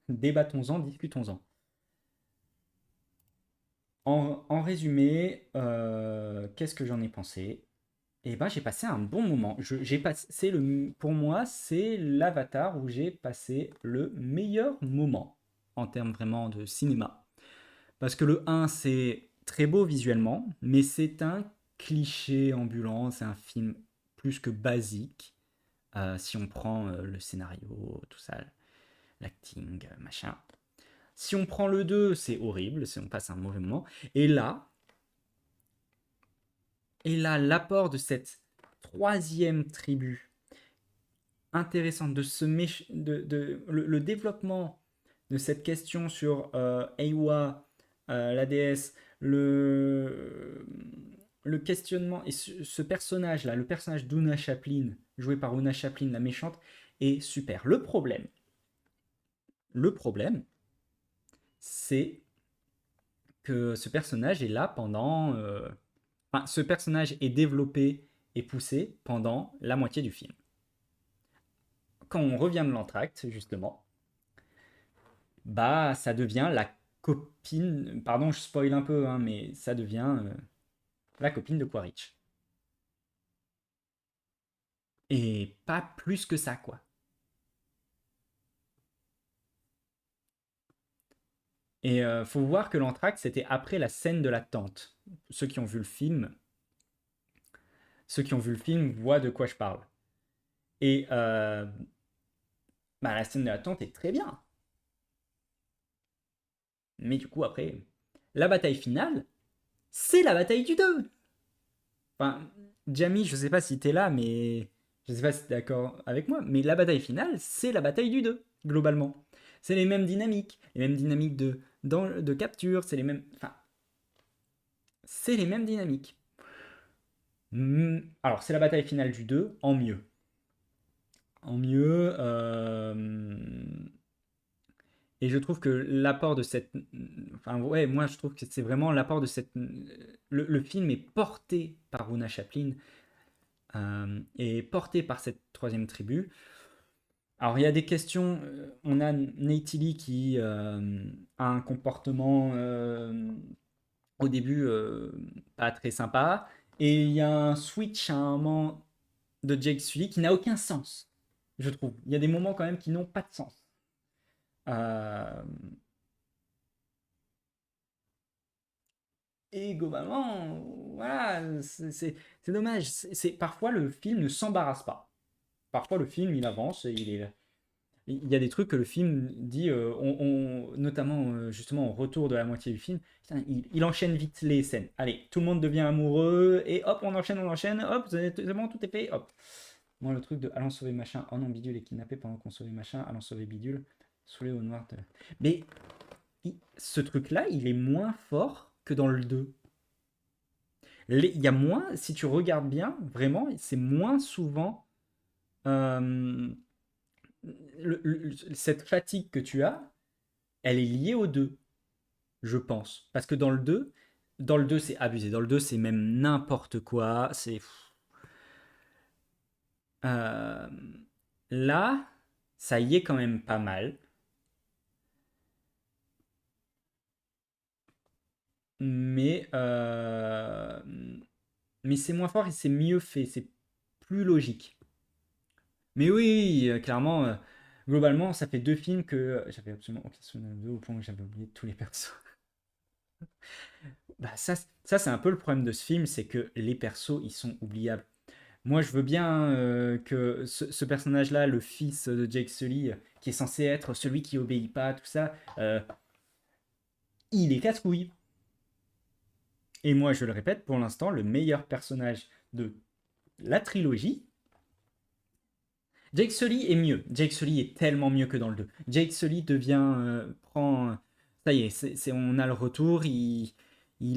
S1: Débattons-en, discutons-en. En résumé, qu'est-ce que j'en ai pensé? Eh ben, j'ai passé un bon moment. J'ai passé pour moi, c'est l'Avatar où j'ai passé le meilleur moment en termes vraiment de cinéma. Parce que le un c'est très beau visuellement, mais c'est un cliché ambulant, c'est un film plus que basique. Si on prend le scénario, tout ça, l'acting, machin. Si on prend le 2 c'est horrible, si on passe un mauvais moment. Et là, l'apport de cette troisième tribu intéressante, de ce le développement de cette question sur Eywa, la déesse, le questionnement, et ce personnage-là, le personnage d'Una Chaplin, joué par Una Chaplin, la méchante, est super. Le problème, c'est que ce personnage est là pendant. Enfin, ce personnage est développé et poussé pendant la moitié du film. Quand on revient de l'entracte, justement, bah, ça devient la copine. Pardon, je spoil un peu, hein, mais ça devient la copine de Quaritch. Et pas plus que ça, quoi. Et faut voir que l'entracte, c'était après la scène de la tente. Ceux qui ont vu le film, ceux qui ont vu le film voient de quoi je parle. Et bah, la scène de la tente est très bien. Mais du coup, après, la bataille finale, c'est la bataille du 2. Enfin, Jamie, je sais pas si t'es là, mais je sais pas si t'es d'accord avec moi, mais la bataille finale, c'est la bataille du 2 globalement. C'est les mêmes dynamiques de capture, c'est les mêmes. Enfin, c'est les mêmes dynamiques. Alors, c'est la bataille finale du 2 en mieux. En mieux. Et je trouve que l'apport de cette. Enfin, ouais, moi, je trouve que c'est vraiment l'apport de cette. Le film est porté par Runa Chaplin et porté par cette troisième tribu. Alors, il y a des questions. On a Neytili qui a un comportement au début pas très sympa. Et il y a un switch à un moment de Jake Sully qui n'a aucun sens, je trouve. Il y a des moments quand même qui n'ont pas de sens. Euh, et globalement, voilà, c'est dommage. Parfois, le film ne s'embarrasse pas. Parfois, le film, il avance et il y a des trucs que le film dit, notamment justement au retour de la moitié du film, putain, il enchaîne vite les scènes. Allez, tout le monde devient amoureux, et hop, on enchaîne, hop, c'est bon, tout est fait, hop. Moi, le truc de allons sauver machin, oh non, Bidule est kidnappé pendant qu'on sauvait machin, allons sauver Bidule, saoulé au noir. Mais ce truc-là, il est moins fort que dans le 2. Il y a moins, si tu regardes bien, vraiment, c'est moins souvent euh, cette fatigue que tu as, elle est liée au 2, je pense. Parce que dans le deux c'est abusé. Dans le 2 c'est même n'importe quoi. Euh, Là, ça y est quand même pas mal. Mais, mais c'est moins fort et c'est mieux fait. C'est plus logique. Mais oui, clairement, globalement, ça fait deux films que j'avais absolument aucun souvenir de deux, au point que j'avais oublié tous les persos. Bah ça c'est un peu le problème de ce film, c'est que les persos, ils sont oubliables. Moi, je veux bien que ce personnage-là, le fils de Jake Sully, qui est censé être celui qui obéit pas, tout ça, il est casse-couille. Et moi, je le répète, pour l'instant, le meilleur personnage de la trilogie, Jake Sully est mieux. Jake Sully est tellement mieux que dans le 2. Jake Sully prend. Ça y est, on a le retour. Il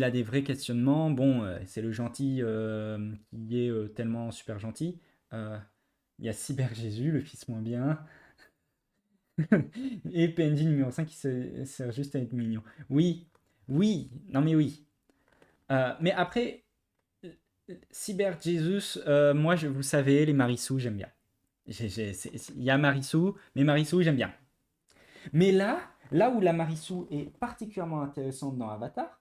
S1: a des vrais questionnements. Bon, c'est le gentil qui est tellement super gentil. Euh, Il y a Cyber Jésus, le fils moins bien. Et PNJ numéro 5 qui sert juste à être mignon. Oui, oui, non mais oui. Mais après, Cyber Jesus, moi, vous savez, les Marissou, j'aime bien. Il y a Marissou, mais Marissou, j'aime bien. Mais là où la Marissou est particulièrement intéressante dans Avatar,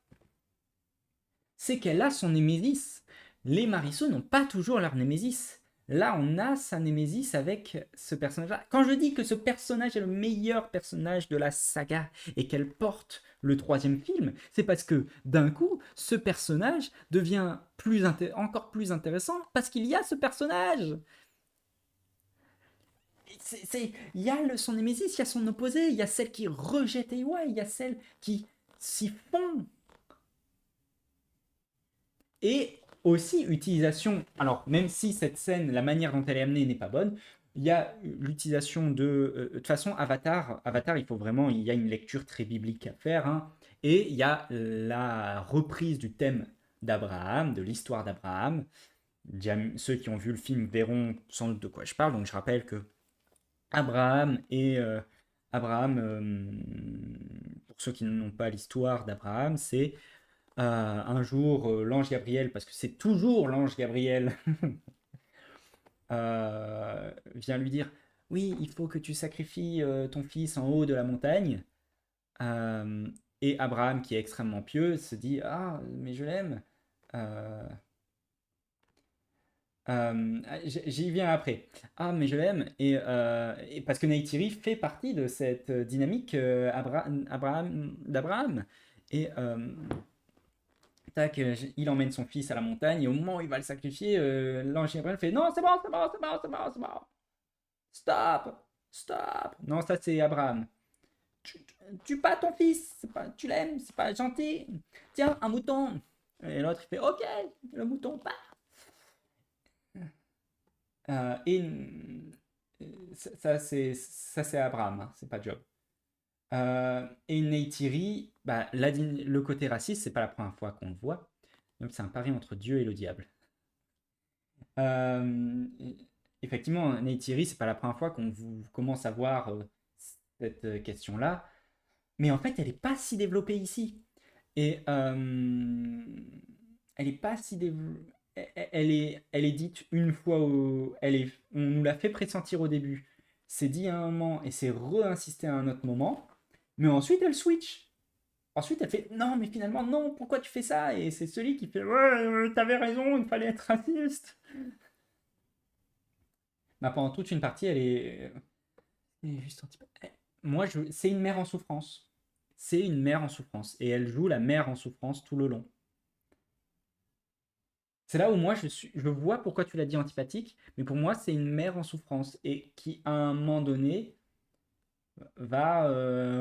S1: c'est qu'elle a son némésis. Les Marissou n'ont pas toujours leur némésis. Là, on a sa némésis avec ce personnage-là. Quand je dis que ce personnage est le meilleur personnage de la saga et qu'elle porte le troisième film, c'est parce que d'un coup, ce personnage devient encore plus intéressant parce qu'il y a ce personnage. Il y a son némésis, il y a son opposé, il y a celle qui rejette EY, il y a celle qui s'y fond. Et aussi, utilisation. Alors, même si cette scène, la manière dont elle est amenée n'est pas bonne, il y a l'utilisation de toute façon, Avatar, il faut vraiment. Il y a une lecture très biblique à faire. Hein, et il y a la reprise du thème d'Abraham, de l'histoire d'Abraham. Ceux qui ont vu le film verront sans doute de quoi je parle. Donc, je rappelle que Abraham et Abraham, pour ceux qui n'ont pas l'histoire d'Abraham, c'est un jour l'ange Gabriel, parce que c'est toujours l'ange Gabriel, vient lui dire, oui, il faut que tu sacrifies ton fils en haut de la montagne. Euh, et Abraham, qui est extrêmement pieux, se dit, ah, mais je l'aime. Euh, J'y viens après. Ah, mais je l'aime. Et parce que Neytiri fait partie de cette dynamique d'Abraham. Et tac, il emmène son fils à la montagne. Et au moment où il va le sacrifier, l'ange Gabriel fait non, c'est bon, c'est bon, c'est bon, c'est bon, c'est bon. Stop, stop. Non, ça c'est Abraham. Tue pas ton fils, tu l'aimes, c'est pas gentil. Tiens, un mouton. Et l'autre il fait ok, le mouton part. Et ça c'est Abraham, hein, c'est pas Job. Et Neytiri, bah, le côté raciste, c'est pas la première fois qu'on le voit. Donc c'est un pari entre Dieu et le diable. Euh, Effectivement, Neytiri, c'est pas la première fois qu'on vous commence à voir cette question-là. Mais en fait, elle n'est pas si développée ici. Et elle est pas si développée. Elle est dite une fois on nous l'a fait pressentir au début. C'est dit à un moment et c'est re-insisté à un autre moment. Mais ensuite, elle switch. Ensuite, elle fait non, mais finalement, non, pourquoi tu fais ça? Et c'est celui qui fait ouais, t'avais raison, il fallait être raciste. Bah, pendant toute une partie, elle est juste moi, c'est une mère en souffrance. C'est une mère en souffrance. Et elle joue la mère en souffrance tout le long. C'est là où moi, je vois pourquoi tu l'as dit antipathique, mais pour moi, c'est une mère en souffrance et qui, à un moment donné, va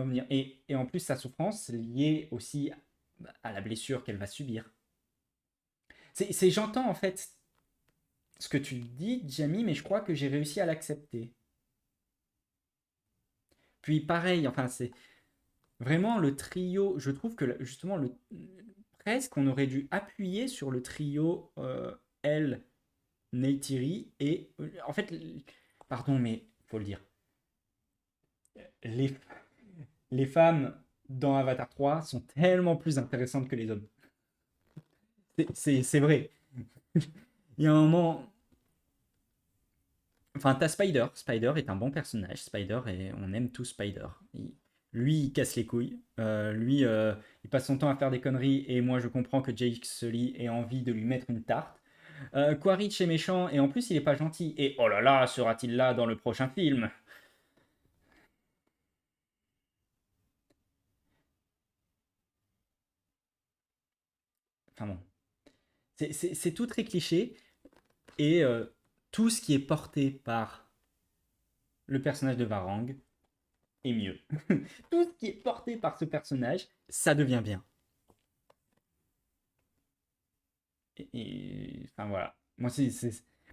S1: venir. Et en plus, sa souffrance liée aussi à la blessure qu'elle va subir. J'entends en fait ce que tu dis, Jamie, mais je crois que j'ai réussi à l'accepter. Puis pareil, enfin, c'est vraiment le trio. Je trouve que justement, presque, on aurait dû appuyer sur le trio elle, Neytiri et. En fait, pardon, mais faut le dire. Les, les femmes dans Avatar 3 sont tellement plus intéressantes que les hommes. C'est vrai. Il y a un moment. Enfin, t'as Spider. Spider est un bon personnage. Spider, et on aime tous Spider. Lui, il casse les couilles. Lui, il passe son temps à faire des conneries. Et moi, je comprends que Jake Sully ait envie de lui mettre une tarte. Quaritch est méchant. Et en plus, il est pas gentil. Et oh là là, sera-t-il là dans le prochain film? Enfin bon. C'est tout très cliché. Et tout ce qui est porté par le personnage de Varang est mieux. Tout ce qui est porté par ce personnage, ça devient bien. Enfin voilà. Moi,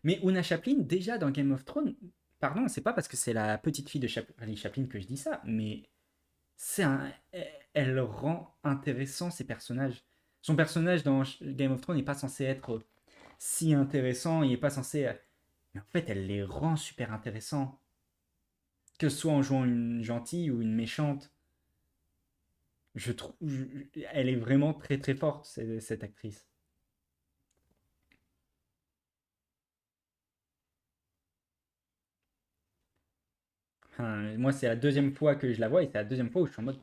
S1: Mais Una Chaplin, déjà dans Game of Thrones, pardon, c'est pas parce que c'est la petite fille de Charlie Chaplin que je dis ça, mais c'est un... elle rend intéressant ses personnages. Son personnage dans Game of Thrones n'est pas censé être si intéressant, il n'est pas censé. Mais en fait, elle les rend super intéressants. Que ce soit en jouant une gentille ou une méchante. Je trouve. Elle est vraiment très très forte, cette actrice. Enfin, moi, c'est la deuxième fois que je la vois et c'est la deuxième fois où je suis en mode.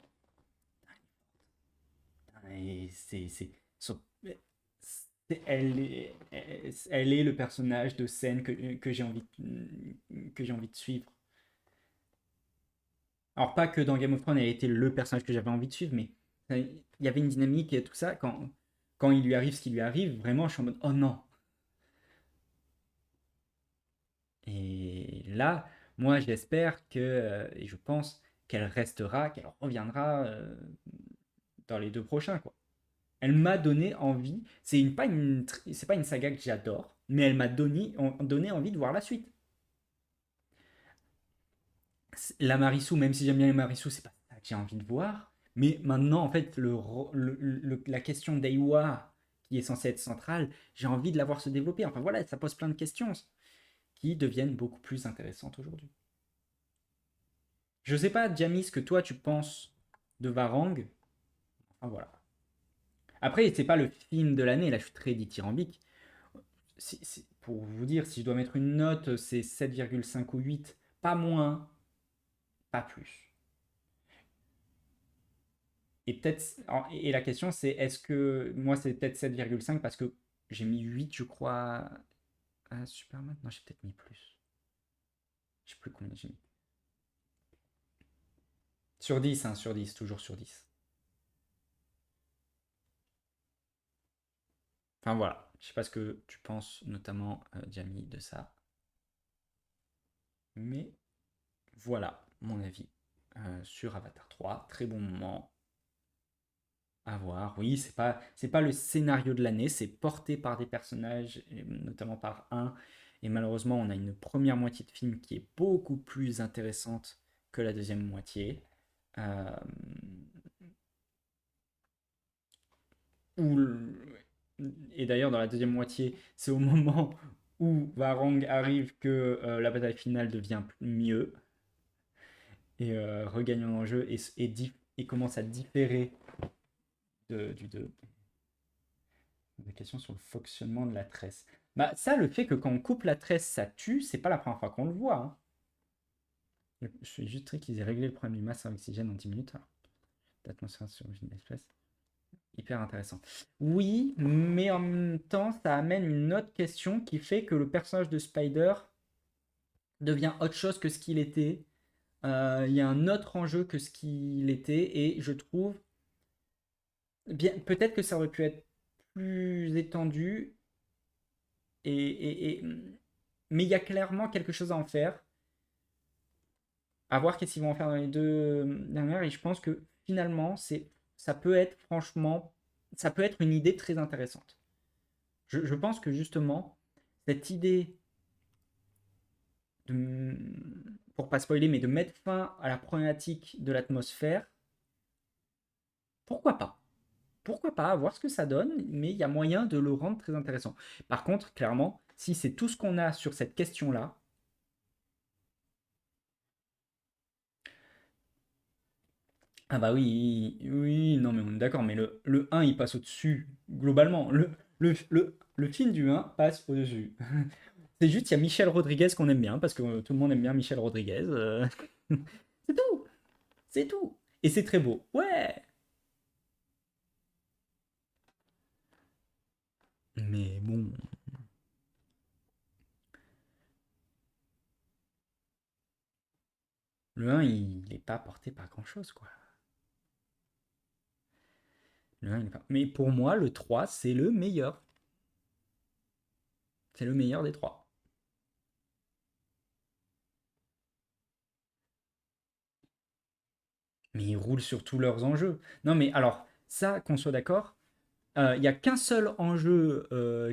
S1: Et elle est le personnage de scène que j'ai envie de suivre. Alors, pas que dans Game of Thrones, elle était le personnage que j'avais envie de suivre, mais il y avait une dynamique et tout ça. Quand il lui arrive ce qui lui arrive, vraiment, je suis en mode oh non. Et là, moi, j'espère que, et je pense qu'elle restera, qu'elle reviendra dans les deux prochains, quoi. Elle m'a donné envie. C'est pas une saga que j'adore, mais elle m'a donné envie de voir la suite. La Marissou, même si j'aime bien les Marissou, c'est pas ça que j'ai envie de voir. Mais maintenant, en fait, la question d'Eiwa, qui est censée être centrale, j'ai envie de la voir se développer. Enfin voilà, ça pose plein de questions qui deviennent beaucoup plus intéressantes aujourd'hui. Je sais pas, Jamie, ce que toi tu penses de Varang. Enfin voilà. Après, c'est pas le film de l'année, là je suis très dithyrambique. Pour vous dire, si je dois mettre une note, c'est 7,5 ou 8, pas moins, pas plus. Et peut-être, et la question c'est, est-ce que moi c'est peut-être 7,5 parce que j'ai mis 8, je crois, à Superman? Non, j'ai peut-être mis plus. Je sais plus combien j'ai mis. Sur 10, hein, sur 10, toujours sur 10. Enfin voilà, je sais pas ce que tu penses, notamment Jamie, de ça. Mais voilà mon avis sur Avatar 3. Très bon moment à voir. Oui, c'est pas le scénario de l'année, c'est porté par des personnages, et notamment par un. Et malheureusement, on a une première moitié de film qui est beaucoup plus intéressante que la deuxième moitié. Euh, où et d'ailleurs, dans la deuxième moitié, c'est au moment où Varang arrive que la bataille finale devient mieux et regagne en enjeu et commence à différer de des questions sur le fonctionnement de la tresse. Bah, ça, le fait que quand on coupe la tresse, ça tue, c'est pas la première fois qu'on le voit, hein. Je suis juste triste qu'ils aient réglé le problème du masque à oxygène en 10 minutes. Alors. d'atmosphère sur une espèce. Hyper intéressant. Oui, mais en même temps, ça amène une autre question qui fait que le personnage de Spider devient autre chose que ce qu'il était. Il y a un autre enjeu que ce qu'il était, et je trouve bien, peut-être que ça aurait pu être plus étendu, mais il y a clairement quelque chose à en faire. À voir qu'est-ce qu'ils vont en faire dans les deux dernières, et je pense que finalement, ça peut être franchement, ça peut être une idée très intéressante. Je pense que justement, cette idée de, pour pas spoiler, mais de mettre fin à la problématique de l'atmosphère, pourquoi pas? Pourquoi pas, voir ce que ça donne, mais il y a moyen de le rendre très intéressant. Par contre, clairement, si c'est tout ce qu'on a sur cette question-là, ah bah oui, oui, non mais on est d'accord, mais le 1 il passe au-dessus, globalement. Le film du 1 passe au-dessus. C'est juste, il y a Michel Rodriguez qu'on aime bien, parce que tout le monde aime bien Michel Rodriguez. C'est tout, c'est tout. Et c'est très beau. Ouais. Mais bon, le 1 il est pas porté par grand-chose, quoi. Le 1, il est pas... Mais pour moi, le 3 c'est le meilleur. C'est le meilleur des trois. Mais ils roulent sur tous leurs enjeux. Non mais alors, ça, qu'on soit d'accord, il n'y a qu'un seul enjeu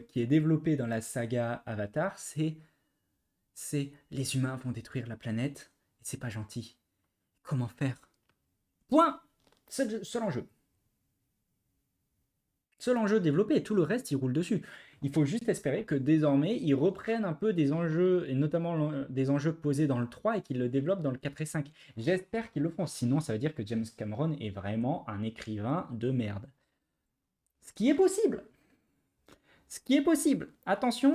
S1: qui est développé dans la saga Avatar, c'est les humains vont détruire la planète et c'est pas gentil. Comment faire? Point. Seul enjeu. Seul enjeu développé et tout le reste, ils roulent dessus. Il faut juste espérer que désormais, ils reprennent un peu des enjeux, et notamment des enjeux posés dans le 3 et qu'ils le développent dans le 4 et 5. J'espère qu'ils le font. Sinon, ça veut dire que James Cameron est vraiment un écrivain de merde. Ce qui est possible. Ce qui est possible. Attention,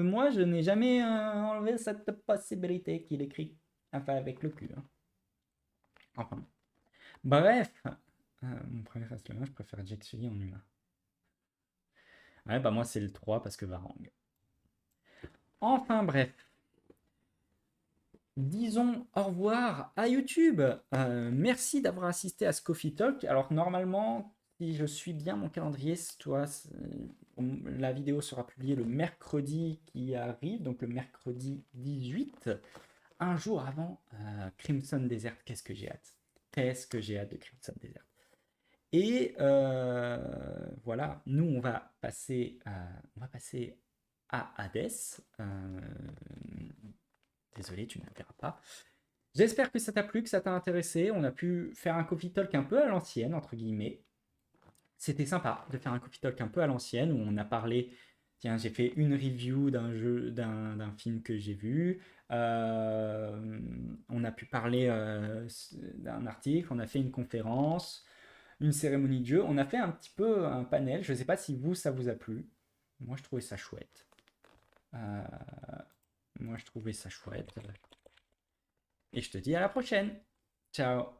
S1: moi je n'ai jamais enlevé cette possibilité qu'il écrit. Enfin, avec le cul. Hein. Enfin. Bref. Mon premier Fastlane, je préfère Jack Sully en humain. Ouais, bah moi c'est le 3 parce que Varang. Enfin bref. Disons au revoir à YouTube. Merci d'avoir assisté à ce Coffee Talk. Alors normalement, si je suis bien mon calendrier, toi, la vidéo sera publiée le mercredi qui arrive, donc le mercredi 18, un jour avant Crimson Desert. Qu'est-ce que j'ai hâte. Qu'est-ce que j'ai hâte de Crimson Desert. Et voilà, nous on va passer à Hades. Désolé, tu ne le verras pas. J'espère que ça t'a plu, que ça t'a intéressé. On a pu faire un coffee talk un peu à l'ancienne, entre guillemets. C'était sympa de faire un coffee talk un peu à l'ancienne où on a parlé. Tiens, j'ai fait une review d'un jeu, d'un film que j'ai vu. On a pu parler d'un article. On a fait une conférence, une cérémonie de jeu. On a fait un petit peu un panel. Je ne sais pas si vous, ça vous a plu. Moi, je trouvais ça chouette. Euh, Moi, je trouvais ça chouette. Et je te dis à la prochaine. Ciao.